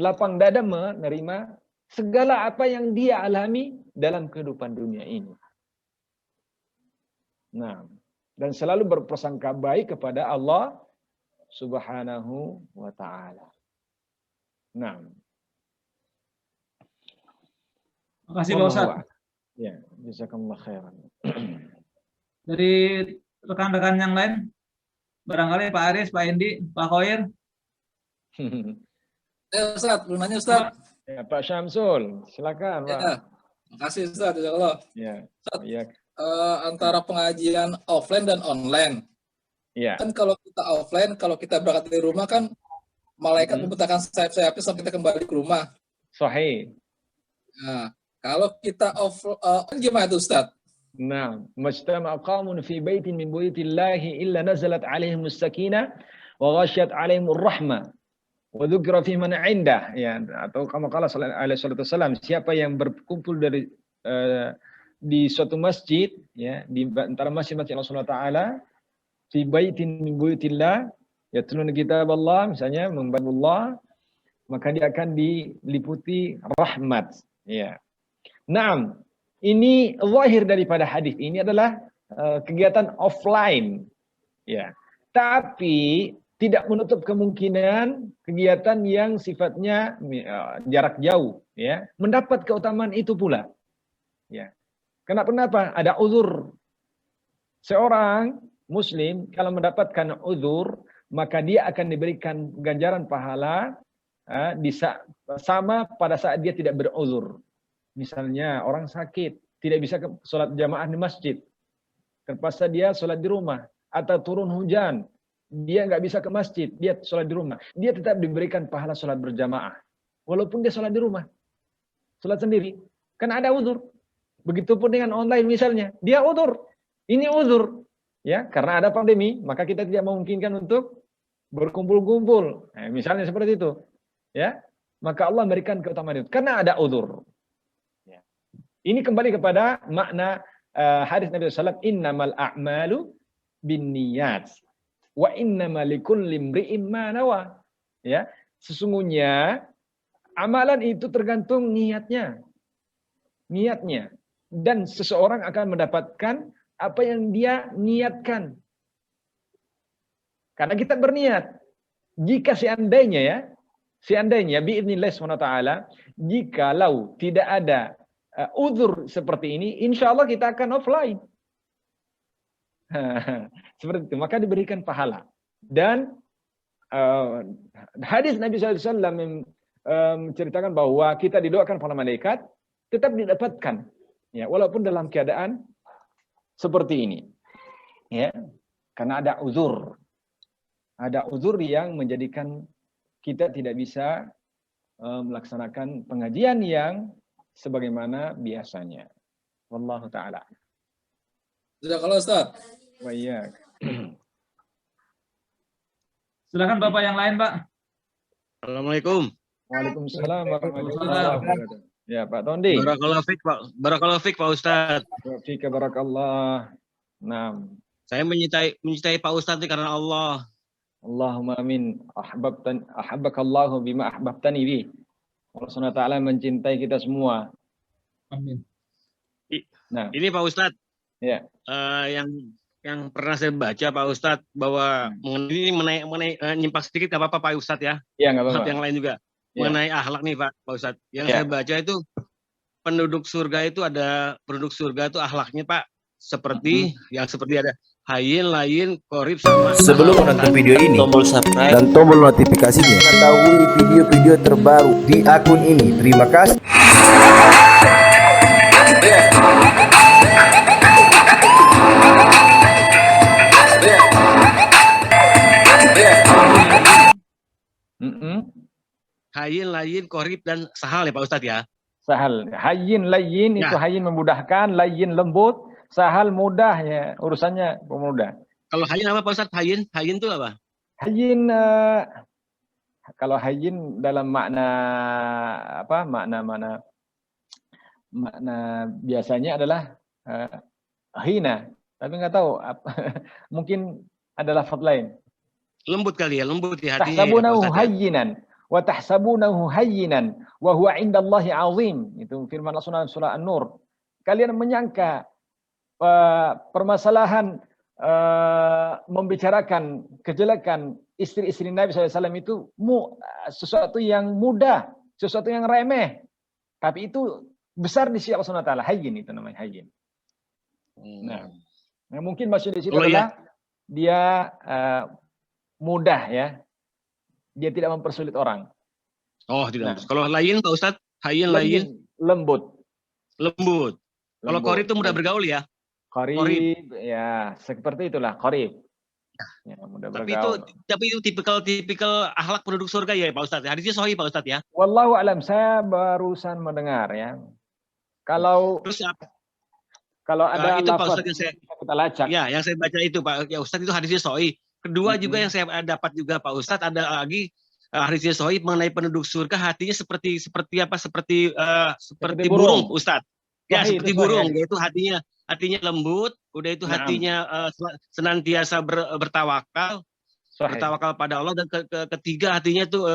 lapang dada menerima segala apa yang dia alami dalam kehidupan dunia ini. Nah, dan selalu berprasangka baik kepada Allah Subhanahu wa taala. Nah, terima kasih Pak Ustadz. Ya, jazakallah khairan. Dari rekan-rekan yang lain, barangkali Pak Aris, Pak Endi, Pak Khoir. Ustadz, belum nanya Ustadz. Ya, Pak Syamsul, silakan Pak. Ya, makasih Ustadz, jazakallah. Ya, Ustadz, ya. Antara pengajian offline dan online. Ya. Kan kalau kita offline, kalau kita berangkat dari rumah kan malaikat membentangkan sayap-sayapnya sampai kita kembali ke rumah. Sahih. Nah, kalau kita offline gimana tuh Ustadz? Nah, majtama'a qaumun fi baitin min buyutillahi illa nazalat 'alaihimus sakinah wa ghasyiyat 'alaihimur rahmah wa dzukira fi man 'indah, ya, atau kama qala sallallahu alaihi wasallam, siapa yang berkumpul di suatu masjid, ya, di antara masjid-masjid Allah Subhanahu wa taala, fi baitin min buyutillah, yatluna kitab Allah, misalnya membaca Allah, maka dia akan diliputi rahmat, ya. Naam, ini zahir daripada hadis ini adalah kegiatan offline, ya. Tapi tidak menutup kemungkinan kegiatan yang sifatnya jarak jauh, ya, mendapat keutamaan itu pula. Ya. Kenapa? Ada uzur. Seorang Muslim kalau mendapatkan uzur, maka dia akan diberikan ganjaran pahala sama pada saat dia tidak beruzur. Misalnya orang sakit, tidak bisa sholat jamaah di masjid, terpaksa dia sholat di rumah, atau turun hujan, dia nggak bisa ke masjid, dia sholat di rumah, dia tetap diberikan pahala sholat berjamaah, walaupun dia sholat di rumah, sholat sendiri, kan ada uzur. Begitupun dengan online misalnya, dia uzur, ini uzur, ya, karena ada pandemi, maka kita tidak memungkinkan untuk berkumpul-kumpul, misalnya seperti itu, ya, maka Allah memberikan keutamaan itu, karena ada uzur. Ya. Ini kembali kepada makna hadis Nabi SAW, innamal a'malu binniyat wa innamal likulli imri'in ma nawa. Ya, sesungguhnya amalan itu tergantung niatnya. Niatnya. Dan seseorang akan mendapatkan apa yang dia niatkan. Karena kita berniat. Jika seandainya biidznillah SWT, jikalau tidak ada uzur seperti ini, insya Allah kita akan offline. Seperti itu, maka diberikan pahala. Dan hadis Nabi SAW menceritakan bahwa kita didoakan para malaikat, tetap didapatkan, ya, walaupun dalam keadaan seperti ini, ya, karena ada uzur yang menjadikan kita tidak bisa melaksanakan pengajian yang sebagaimana biasanya. Wallahu ta'ala. Jazakallah Ustaz. Wa iyyak. Silakan Bapak yang lain, Pak. Assalamualaikum. Waalaikumsalam warahmatullahi wabarakatuh. Ya, Pak Tondi. Barakallahu fiik Pak Ustadz. Fika barakallah. Nah, Saya mencintai Pak Ustadz ini karena Allah. Allahumma amin. Ahabbakallahu bima ahbabtani bi. Allah SWT mencintai kita semua. Amin. Nah, Ini Pak Ustadz, ya. yang pernah saya baca Pak Ustadz bahwa mengenai nyimpang sedikit nggak apa-apa Pak Ustadz ya. Ya, enggak apa-apa. Yang lain juga mengenai akhlak nih Pak Ustadz. Yang saya baca itu penduduk surga itu akhlaknya Pak seperti ada hayyin, layyin, qorib sama. Sebelum menonton video ini, tombol subscribe dan tombol notifikasinya. Mengetahui video-video terbaru di akun ini. Terima kasih. Hayyin, layyin, qorib dan sahal ya Pak Ustadz ya. Sahal. Hayyin, layyin itu hayyin memudahkan, layyin lembut, sahal mudah, ya, urusannya pemudah. Kalau hayyin apa Pak Ustadz? Hayyin itu apa? Hayyin, kalau hayyin dalam makna apa? Makna biasanya adalah hina, tapi nggak tahu mungkin adalah lafaz lain. Lembut kali ya, lembut di hatinya. Tahsabunahu hayyinan wa tahsabunahu hayyinan wa huwa 'indallahi 'azim. Itu firman Allah surah An-Nur. Kalian menyangka permasalahan membicarakan kejelekan istri-istri Nabi SAW itu sesuatu yang mudah, sesuatu yang remeh. Tapi itu besar di sisi Allah SWT. Hayyin itu namanya hayyin. Nah, mungkin maksud di situ adalah dia mudah, ya. Dia tidak mempersulit orang. Oh, tidak. Kalau layyin Pak Ustadz, hayyin, layyin, lembut. Kalau qorib itu mudah bergaul ya. Qorib, ya, seperti itulah qorib. Ya, mudah bergaul. Tapi itu tipikal akhlak penduduk surga ya Pak Ustadz. Hadisnya sahih Pak Ustadz ya. Wallahu alam, saya barusan mendengar, ya. Kalau ada itu Pak Ustadz yang kita lacak. Ya, yang saya baca itu Pak ya Ustadz, itu hadisnya sahih. Kedua juga yang saya dapat juga Pak Ustadz, ada lagi hadisnya sahih mengenai penduduk surga hatinya seperti burung Ustadz. Ya, seperti burung, yaitu hatinya lembut, udah itu hatinya senantiasa bertawakal pada Allah, dan ketiga hatinya tuh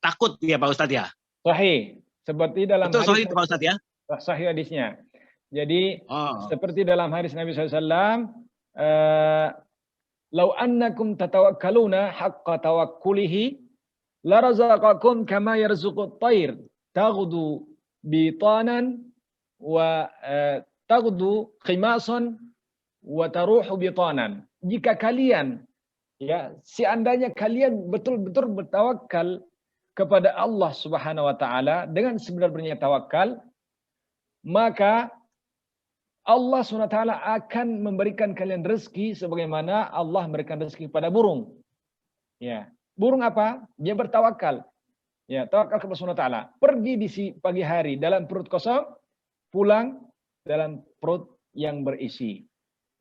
takut ya Pak Ustadz ya. Sahih. Seperti dalam hadis sahih Pak Ustadz ya. Sahih hadisnya. Jadi seperti dalam hadis Nabi SAW, "Lau annakum tatawakkaluna haqqa tawakkulihi la razaqakum kama yarzuqut thair taghdu bitanan wa taghdu khimasan wa taruhu bitanan." Jika kalian, ya, seandainya kalian betul-betul bertawakal kepada Allah Subhanahu wa taala dengan sebenar-benarnya tawakal, maka Allah SWT akan memberikan kalian rezeki sebagaimana Allah memberikan rezeki kepada burung. Ya, burung apa? Dia bertawakal. Ya, tawakal kepada Allah SWT. Pergi di pagi hari dalam perut kosong, pulang dalam perut yang berisi.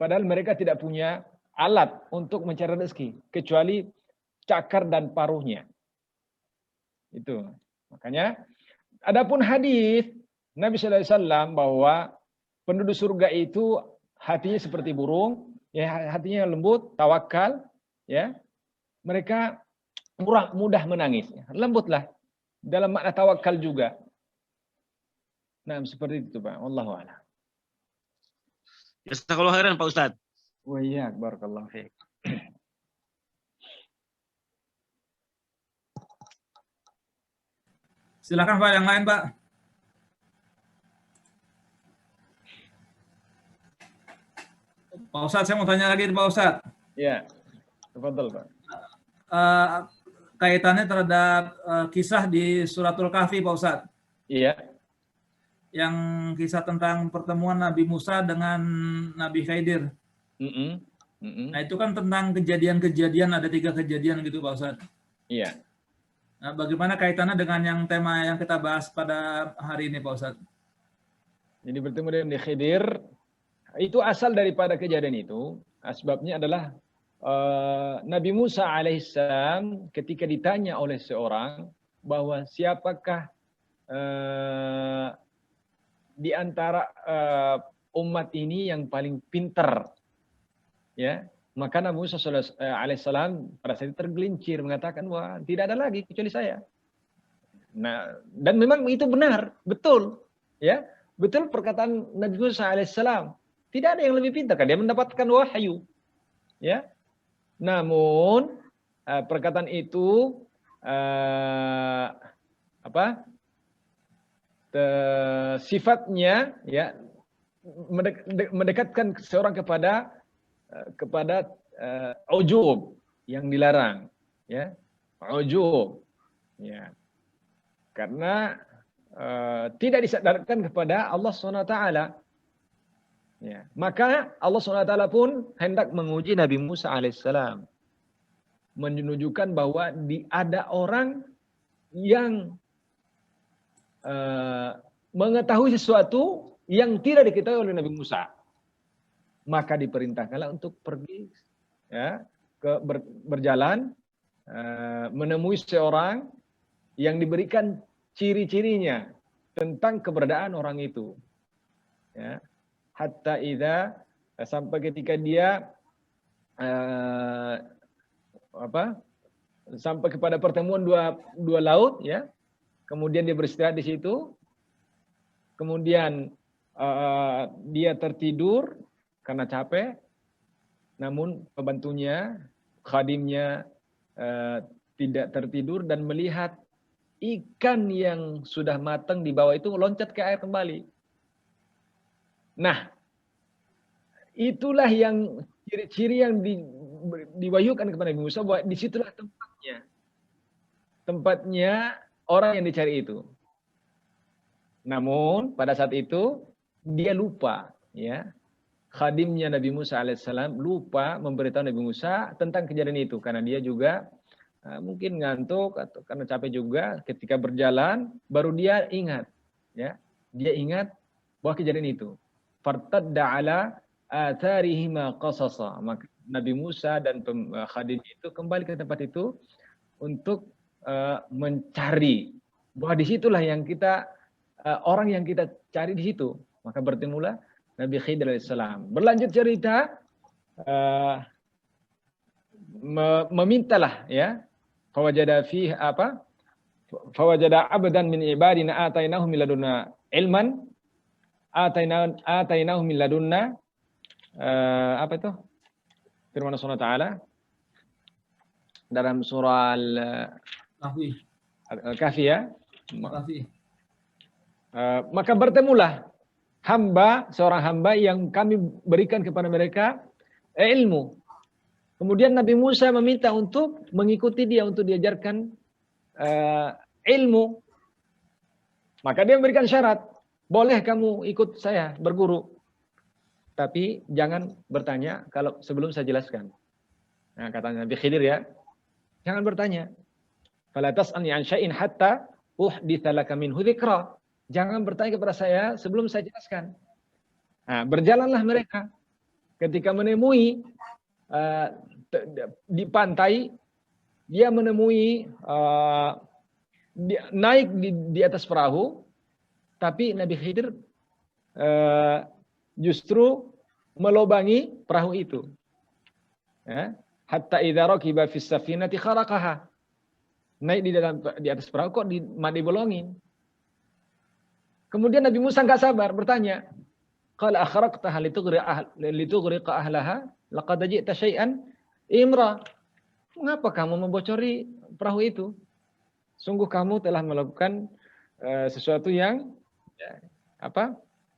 Padahal mereka tidak punya alat untuk mencari rezeki kecuali cakar dan paruhnya. Itu. Makanya adapun hadis Nabi sallallahu alaihi wasallam bahwa penduduk surga itu hatinya seperti burung, ya, hatinya lembut, tawakal, ya. Mereka mudah menangis, lembutlah dalam makna tawakal juga. Nah, seperti itu, Pak. Wallahu a'lam. Jazakallahu khairan Pak Ustadz. Wa iyyak, barakallahu fiik. Silakan Pak, yang lain Pak. Pak Ustadz, saya mau tanya lagi Pak Ustadz. Ya, tafadhol Pak. Kaitannya terhadap kisah di Suratul Kahfi Pak Ustadz. Iya. Yang kisah tentang pertemuan Nabi Musa dengan Nabi Khidir. Nah itu kan tentang kejadian-kejadian, ada 3 kejadian gitu Pak Ustadz. Iya. Nah, bagaimana kaitannya dengan yang tema yang kita bahas pada hari ini Pak Ustadz? Jadi bertemu dengan Khidir, itu asal daripada kejadian itu, asbabnya adalah Nabi Musa alaihissalam ketika ditanya oleh seorang bahwa siapakah di antara umat ini yang paling pintar, ya, maka Nabi Musa alaihissalam pada saat itu tergelincir mengatakan, wah, tidak ada lagi kecuali saya. Nah, dan memang itu benar, betul, ya, betul perkataan Nabi Musa alaihissalam. Tidak ada yang lebih pintar, kan dia mendapatkan wahyu, ya. Namun perkataan itu sifatnya, ya, mendekatkan seorang kepada ujub yang dilarang, ya, ujub, ya, karena tidak disadarkan kepada Allah SWT. Ya, maka Allah SWT pun hendak menguji Nabi Musa alaihissalam, menunjukkan bahwa ada orang yang mengetahui sesuatu yang tidak diketahui oleh Nabi Musa. Maka diperintahkanlah untuk pergi, ya, berjalan menemui seorang yang diberikan ciri-cirinya tentang keberadaan orang itu, ya. Hatta idza, sampai ketika dia sampai kepada pertemuan dua laut, ya. Kemudian dia beristirahat di situ. Kemudian dia tertidur karena capek. Namun pembantunya, khadimnya tidak tertidur dan melihat ikan yang sudah matang di bawah itu loncat ke air kembali. Nah, itulah yang ciri-ciri yang diwahyukan kepada Nabi Musa, bahwa disitulah tempatnya orang yang dicari itu. Namun pada saat itu dia lupa, ya, khadimnya Nabi Musa alaihissalam lupa memberitahu Nabi Musa tentang kejadian itu, karena dia juga mungkin ngantuk atau karena capek juga. Ketika berjalan baru dia ingat, ya, dia ingat bahwa kejadian itu. Fartadda ala atharihima qasasa. Maka Nabi Musa dan khadim itu kembali ke tempat itu untuk mencari, bahwa disitulah yang kita orang yang kita cari di situ. Maka bertemulah Nabi Khidir alaihissalam. Berlanjut cerita, memintalah, ya, fawajada fihi fawajada abdan min ibadina atainahu min ladunna ilman, atainahu min ladunna firman Allah Subhanahu wa taala dalam surah Al-Kahfi ya. Maka bertemulah seorang hamba yang kami berikan kepada mereka ilmu. Kemudian Nabi Musa meminta untuk mengikuti dia, untuk diajarkan ilmu. Maka dia memberikan syarat, boleh kamu ikut saya berguru, tapi jangan bertanya kalau sebelum saya jelaskan. Nah, katanya Nabi Khidir ya, jangan bertanya. Fala tas'alni an syai'in hatta uhditsa laka minhu dzikra. Jangan bertanya kepada saya sebelum saya jelaskan. Nah, berjalanlah mereka. Ketika menemui di pantai, dia menemui naik di atas perahu, tapi Nabi Khidir justru melobangi perahu itu. Ya. Hatta idza rakiba fis safinati kharaqaha. Naik di atas perahu kok dibolongin. Kemudian Nabi Musa enggak sabar bertanya, qala akhraqtaha litughriqa ahlaha laqad ji'ta syai'an imra. Mengapa kamu membocori perahu itu? Sungguh kamu telah melakukan sesuatu yang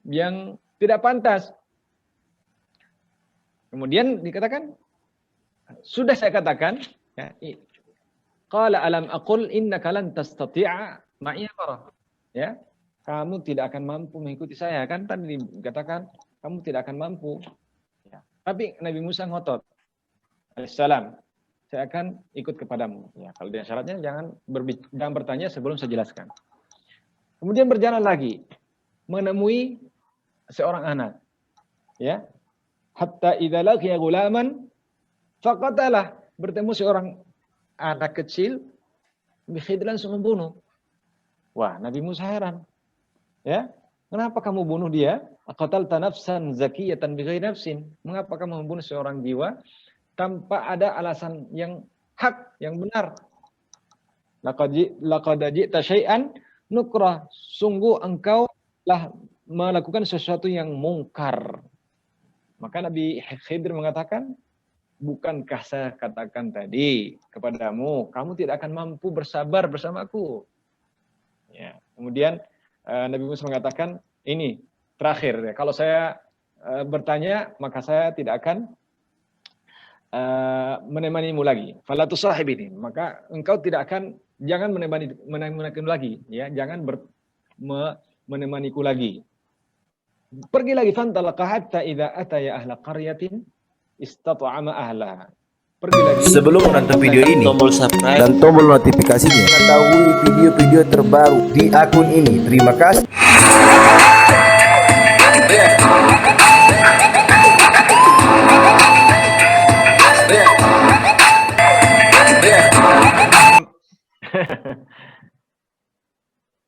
yang tidak pantas. Kemudian dikatakan, sudah saya katakan, ya, qala alam aqul innaka lan tastati'a ma'iya sabra. Ya, kamu tidak akan mampu mengikuti saya, kan tadi dikatakan kamu tidak akan mampu. Ya. Tapi Nabi Musa ngotot. Alaihissalam, saya akan ikut kepadamu. Ya, kalau dengan syaratnya jangan bertanya sebelum saya jelaskan. Kemudian berjalan lagi, menemui seorang anak. Ya. Hatta idza laqiya ghulaman faqatalah, bertemu seorang anak kecil, Nabi Khidir langsung membunuh. Wah, Nabi Musa heran. Ya, kenapa kamu bunuh dia? Qatalta nafsan zakiyatan bighairi nafsin. Mengapa kamu membunuh seorang jiwa tanpa ada alasan yang hak, yang benar? Laqad ji'ta syai'an nukra. Sungguh engkau telah melakukan sesuatu yang mungkar. Maka Nabi Khidir mengatakan, bukankah saya katakan tadi kepadamu, kamu tidak akan mampu bersabar bersamaku. Ya. Kemudian Nabi Musa mengatakan, ini terakhir ya, kalau saya bertanya maka saya tidak akan menemanimu lagi. Fala tusahibini, maka engkau tidak akan, jangan menemaniku lagi, ya, jangan menemaniku lagi. Pergi lagi, fantalaqa hatta idza ataya ahla qaryatin istat'ama ahlaha. Pergi lagi. Sebelum menonton video ini, tombol subscribe dan tombol notifikasinya, mengetahui video-video terbaru di akun ini. Terima kasih.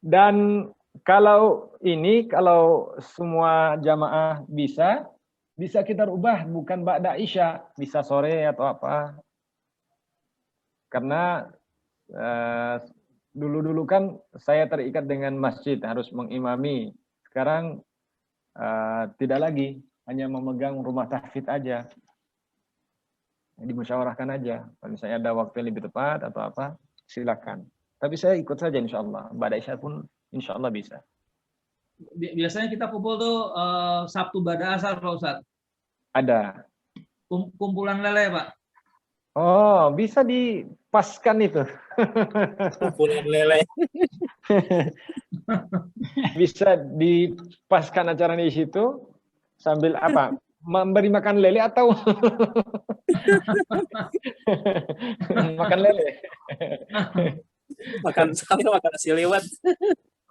Dan kalau semua jamaah bisa kita rubah, bukan ba'da isya, bisa sore atau apa. Karena dulu kan saya terikat dengan masjid, harus mengimami. Sekarang tidak lagi, hanya memegang rumah tahfidz aja. Dimusyawarahkan aja. Kalau misalnya ada waktu yang lebih tepat atau apa, silakan. Tapi saya ikut saja insya Allah. Ba'da isya pun insya Allah bisa. Biasanya kita kumpul tuh Sabtu Ba'da Asar, Pak Ustadz. Ada. Kumpulan lele, Pak. Oh, bisa dipaskan itu. Kumpulan lele. Bisa dipaskan acara di situ sambil apa? Memberi makan lele atau makan lele? Makan nasi lewat.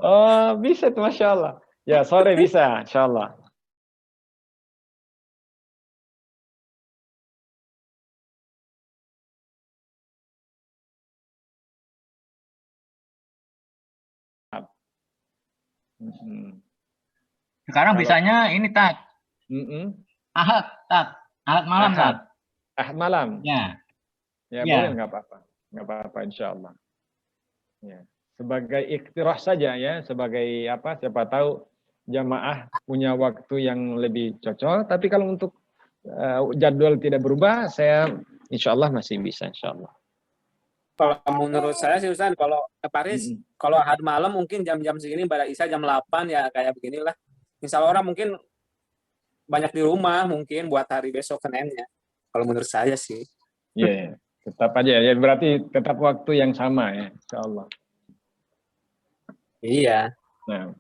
Oh, bisa tuh, Masya Allah. Ya, sore bisa, Insya Allah. Sekarang bisanya ini, Tat. Ahad, Tat. Ahad malam, Tat. Ahad malam. Ya. Ya, boleh, nggak apa-apa. Nggak apa-apa, insya Allah. Ya. Sebagai ikhtirah saja ya, sebagai apa, siapa tahu jamaah punya waktu yang lebih cocok. Tapi kalau untuk jadwal tidak berubah, saya insya Allah masih bisa, insya Allah. Kalau menurut saya sih Ustaz, kalau ke Paris, kalau ahad malam mungkin jam-jam segini pada Isya jam 8 ya kayak beginilah. Insya Allah orang mungkin banyak di rumah mungkin buat hari besok Seninnya. Kalau menurut saya sih. Iya, tetap aja ya. Berarti tetap waktu yang sama ya, insya Allah. Iya. Nah,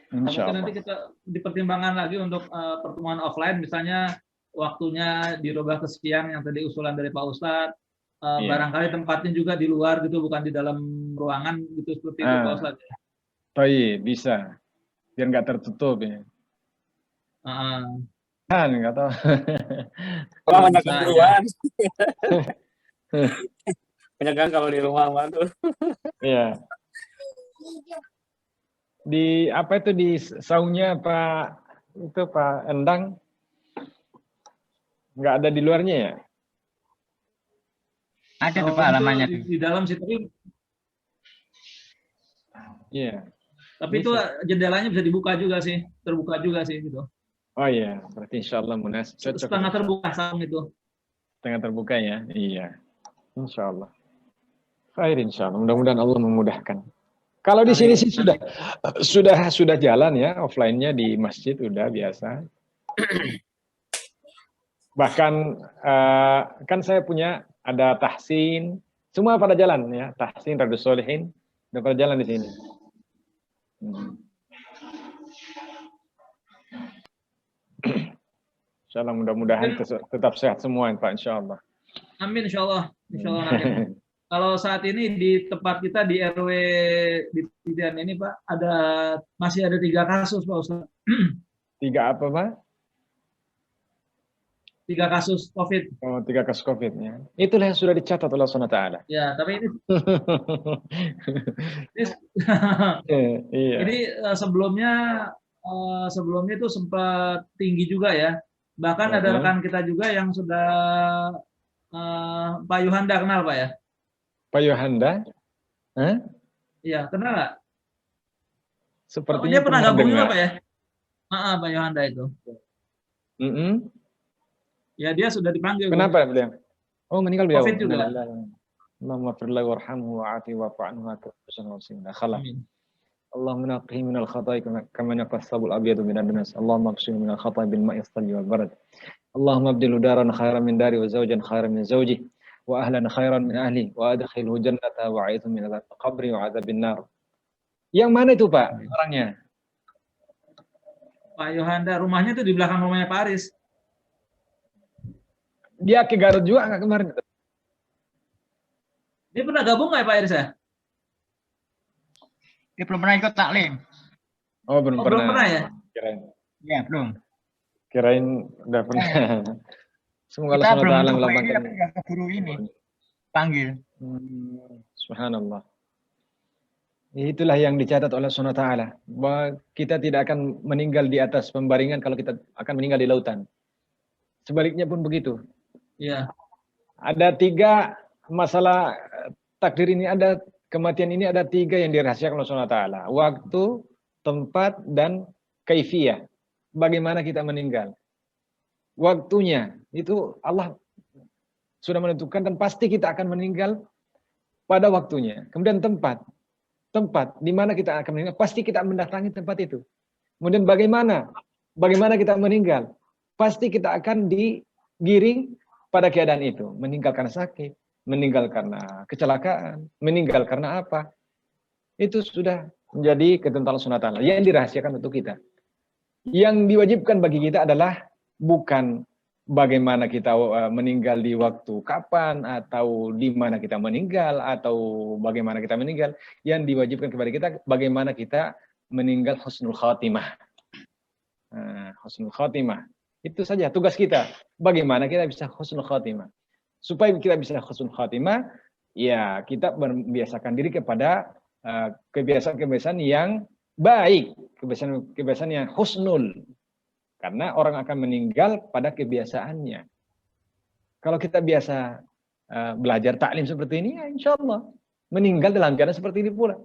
Mungkin insya Allah. nanti kita dipertimbangkan lagi untuk pertemuan offline, misalnya waktunya dirubah ke siang yang tadi usulan dari Pak Ustadz. Barangkali tempatnya juga di luar gitu, bukan di dalam ruangan gitu, seperti itu Pak Ustadz. Baik, bisa. Biar nggak tertutup ya. Kan nggak tahu. Kalau banyak keperluan. Penyegang kalau di rumah tuh. Iya. Di apa itu di saungnya Pak Endang nggak ada di luarnya ya? Ada tuh Pak halamannya tuh. Di dalam situ. Iya. Tapi itu jendelanya bisa dibuka juga sih, terbuka juga sih gitu. Oh iya, berarti insya Allah Munas cocok. Setengah terbuka saung itu. Setengah terbuka ya, iya. Insya Allah. Khair insya Allah. Mudah-mudahan Allah memudahkan. Kalau di sini sih sudah jalan ya, offline-nya di masjid udah biasa. Bahkan kan saya punya ada tahsin, semua pada jalan ya, tahsin, Riyadhus Shalihin, udah pada jalan di sini. Insya Allah mudah-mudahan tetap sehat semua Pak, insya Allah. Amin insya Allah. Insya Allah nanti. Kalau saat ini di tempat kita di RW di Titian ini Pak, masih ada 3 kasus Pak Ustaz. 3 apa Pak? 3 kasus COVID. Oh, 3 kasus COVID ya. Itulah yang sudah dicatat oleh Allah SWT. Ya, tapi ini iya. ini sebelumnya itu sempat tinggi juga ya. Bahkan ada rekan kita juga yang sudah Pak Yohanda kenal Pak ya? Pak Yohanda? Iya, kenal nggak? Sepertinya dia pernah gabung juga Pak ya? Pak Yohanda itu. Ya dia sudah dipanggil. Kenapa beliau? Oh meninggal beliau. COVID juga. Allahumma firlahu warhamhu wa'afi wa'fu anhu wa ta'ala wa khalaq. Allahumma naqhi minal khata'i kama naqas sabul abyadu minan dunas. Allahumma qshil minal khata'i bil ma'i as-salji wal barad. Allahumma abdilhu daran khairan min dari wa zawjan khairan min zawji wa ahlan khairan min ahli wa adkhilhu jannata wa a'idhu min adzabil qabri wa adzabin nar. Yang mana itu Pak orangnya? Pak Yohanda, rumahnya itu di belakang rumahnya Pak Aris. Dia ke Garut juga nggak kemarin? Dia pernah gabung nggak Pak Aris ya? Dia belum pernah ikut taklim. Oh belum pernah. Belum pernah ya? Kirain. Ya belum. Kirain udah pernah. Semoga Kita Allah belum SWT coba melapangkan. ini, tapi nggak keburu ini. Panggil. Subhanallah. Itulah yang dicatat oleh Allah SWT. Bahwa kita tidak akan meninggal di atas pembaringan kalau kita akan meninggal di lautan. Sebaliknya pun begitu. Iya. Ada 3 masalah takdir ini, ada kematian ini, ada 3 yang dirahasiakan oleh Allah SWT. Waktu, tempat, dan kaifiyah. Bagaimana kita meninggal. Waktunya, itu Allah sudah menentukan dan pasti kita akan meninggal pada waktunya. Kemudian tempat di mana kita akan meninggal, pasti kita mendatangi tempat itu. Kemudian bagaimana kita meninggal, pasti kita akan digiring pada keadaan itu. Meninggal karena sakit, meninggal karena kecelakaan, meninggal karena apa. Itu sudah menjadi ketentuan Allah SWT yang dirahasiakan untuk kita. Yang diwajibkan bagi kita adalah bukan bagaimana kita meninggal di waktu kapan, atau di mana kita meninggal, atau bagaimana kita meninggal. Yang diwajibkan kepada kita, bagaimana kita meninggal husnul khatimah. Husnul khatimah. Itu saja tugas kita. Bagaimana kita bisa husnul khatimah. Supaya kita bisa husnul khatimah, ya kita membiasakan diri kepada kebiasaan-kebiasaan yang baik. Kebiasaan yang husnul. Karena orang akan meninggal pada kebiasaannya. Kalau kita biasa belajar taklim seperti ini, ya insya Allah meninggal dalam keadaan seperti ini pula.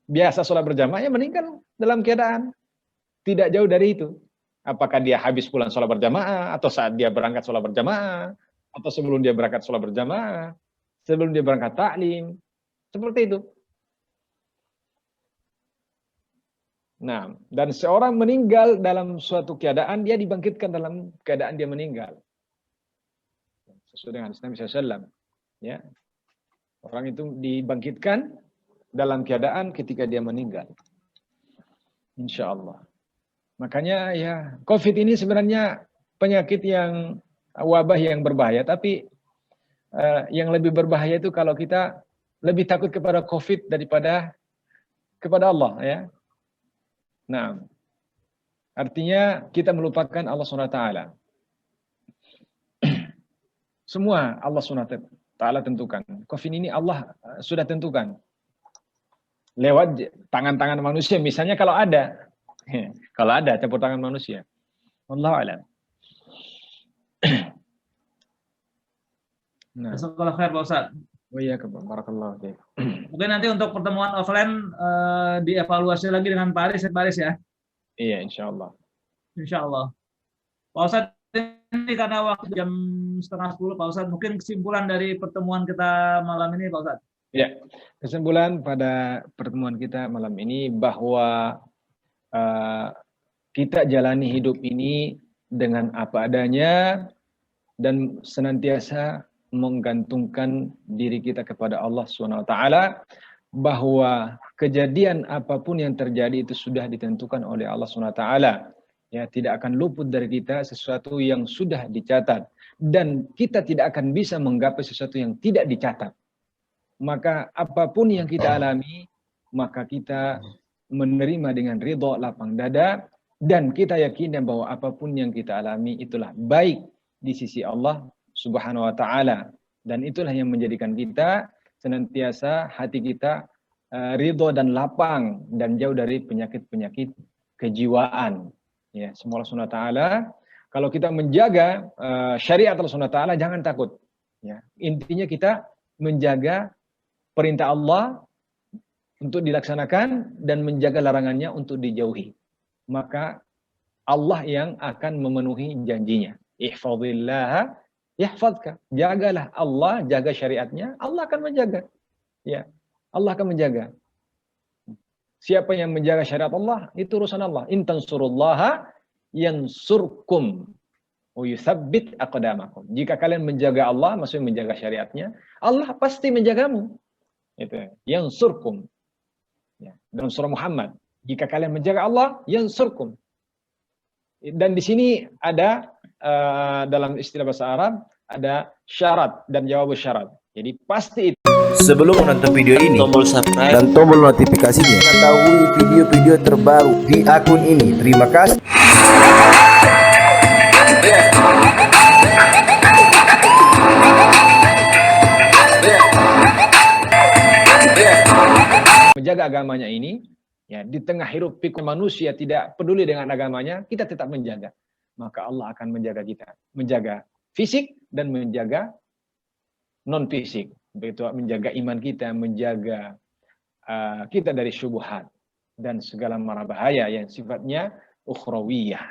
Biasa sholat berjamaah, ya meninggal dalam keadaan tidak jauh dari itu. Apakah dia habis pulang sholat berjamaah, atau saat dia berangkat sholat berjamaah, atau sebelum dia berangkat sholat berjamaah, sebelum dia berangkat taklim, seperti itu. Nah, dan seorang meninggal dalam suatu keadaan, dia dibangkitkan dalam keadaan dia meninggal. Sesuai dengan hadis Nabi SAW. Ya. Orang itu dibangkitkan dalam keadaan ketika dia meninggal. Insya Allah. Makanya ya, COVID ini sebenarnya penyakit yang wabah yang berbahaya. Tapi yang lebih berbahaya itu kalau kita lebih takut kepada COVID daripada kepada Allah. Ya. Nah, artinya kita melupakan Allah SWT. Semua Allah SWT tentukan. COVID ini Allah sudah tentukan. Lewat tangan-tangan manusia. Misalnya kalau ada. Kalau ada campur tangan manusia. Wallahu a'lam. Nah. Jazakallahu khair Pak Ustaz. Oh iya, barakallahu fiik. Mungkin nanti untuk pertemuan offline dievaluasi lagi dengan Pak Aris ya. Iya, insya Allah. Insya Allah. Pak Ustadz, ini karena waktu jam 9:30 Pak Ustadz, mungkin kesimpulan dari pertemuan kita malam ini Pak Ustadz. Ya, kesimpulan pada pertemuan kita malam ini bahwa kita jalani hidup ini dengan apa adanya dan senantiasa menggantungkan diri kita kepada Allah SWT, bahwa kejadian apapun yang terjadi itu sudah ditentukan oleh Allah SWT. Ya, tidak akan luput dari kita sesuatu yang sudah dicatat, dan kita tidak akan bisa menggapai sesuatu yang tidak dicatat. Maka apapun yang kita alami, maka kita menerima dengan ridho lapang dada, dan kita yakin bahwa apapun yang kita alami itulah baik di sisi Allah Subhanahu wa ta'ala, dan itulah yang menjadikan kita senantiasa hati kita ridho dan lapang dan jauh dari penyakit-penyakit kejiwaan. Ya, semua Allah Subhanahu wa ta'ala, kalau kita menjaga syariat Allah Subhanahu wa ta'ala, jangan takut. Ya, intinya kita menjaga perintah Allah untuk dilaksanakan dan menjaga larangannya untuk dijauhi. Maka Allah yang akan memenuhi janjinya. Ihfazillah yahfazka. Jagalah Allah, jaga syariatnya, Allah akan menjaga. Ya, Allah akan menjaga. Siapa yang menjaga syariat Allah, itu urusan Allah. In tansurullaha yansurkum wa yutsabbit aqdamakum. Jika kalian menjaga Allah, maksudnya menjaga syariatnya, Allah pasti menjagamu. Itu yansurkum. Ya, dalam surah Muhammad, jika kalian menjaga Allah, yansurkum. Dan di sini ada dalam istilah bahasa Arab ada syarat dan jawab syarat. Jadi pasti itu. Sebelum menonton video ini, tombol subscribe dan tombol notifikasinya, mengetahui video-video terbaru di akun ini. Terima kasih. Menjaga agamanya ini, ya, di tengah hiruk pikuk manusia tidak peduli dengan agamanya, kita tetap menjaga. Maka Allah akan menjaga kita, menjaga fisik dan menjaga non fisik. Begitu menjaga iman kita, menjaga kita dari syubhat dan segala mara bahaya yang sifatnya ukhrawiyah.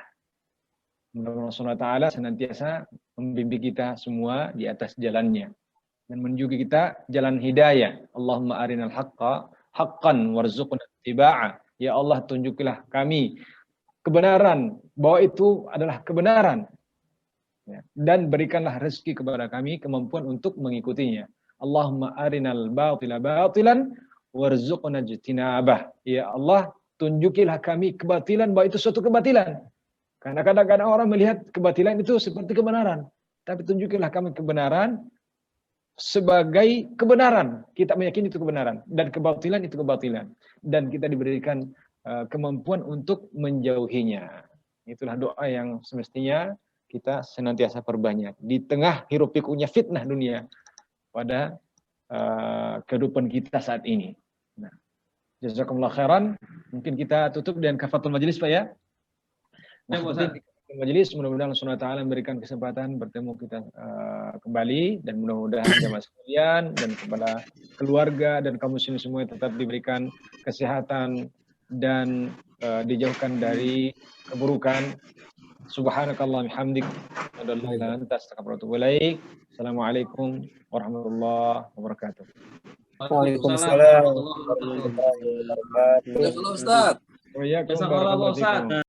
Mudah-mudahan Allah SWT senantiasa membimbing kita semua di atas jalannya dan menunjuki kita jalan hidayah. Allahumma arinal haqqa haqqan warzuqna ittiba'ah. Ya Allah, tunjukilah kami kebenaran, bahwa itu adalah kebenaran. Ya, dan berikanlah rezeki kepada kami kemampuan untuk mengikutinya. Allahumma arinal batila batilan warzuqna ijtinabah. Ya Allah, tunjukilah kami kebatilan bahwa itu suatu kebatilan. Karena kadang-kadang orang melihat kebatilan itu seperti kebenaran. Tapi tunjukilah kami kebenaran sebagai kebenaran. Kita meyakini itu kebenaran. Dan kebatilan itu kebatilan. Dan kita diberikan kemampuan untuk menjauhinya. Itulah doa yang semestinya kita senantiasa perbanyak. Di tengah hiruk pikuknya fitnah dunia pada kehidupan kita saat ini. Nah, jazakumullah khairan. Mungkin kita tutup dengan kafatul majelis, Pak ya. Nah, majelis, mudah-mudahan Allah SWT memberikan kesempatan bertemu kita kembali, dan mudah-mudahan jamaah sekalian dan kepada keluarga dan kaum muslimin semua tetap diberikan kesehatan dan dijauhkan dari keburukan, Subhanakallah bihamdik. Assalamualaikum warahmatullahi wabarakatuh. Waalaikumsalam warahmatullahi wabarakatuh. Jazakallah Ustaz. Wa iyyakum Jazakallah barakallahu fikum. Ustaz.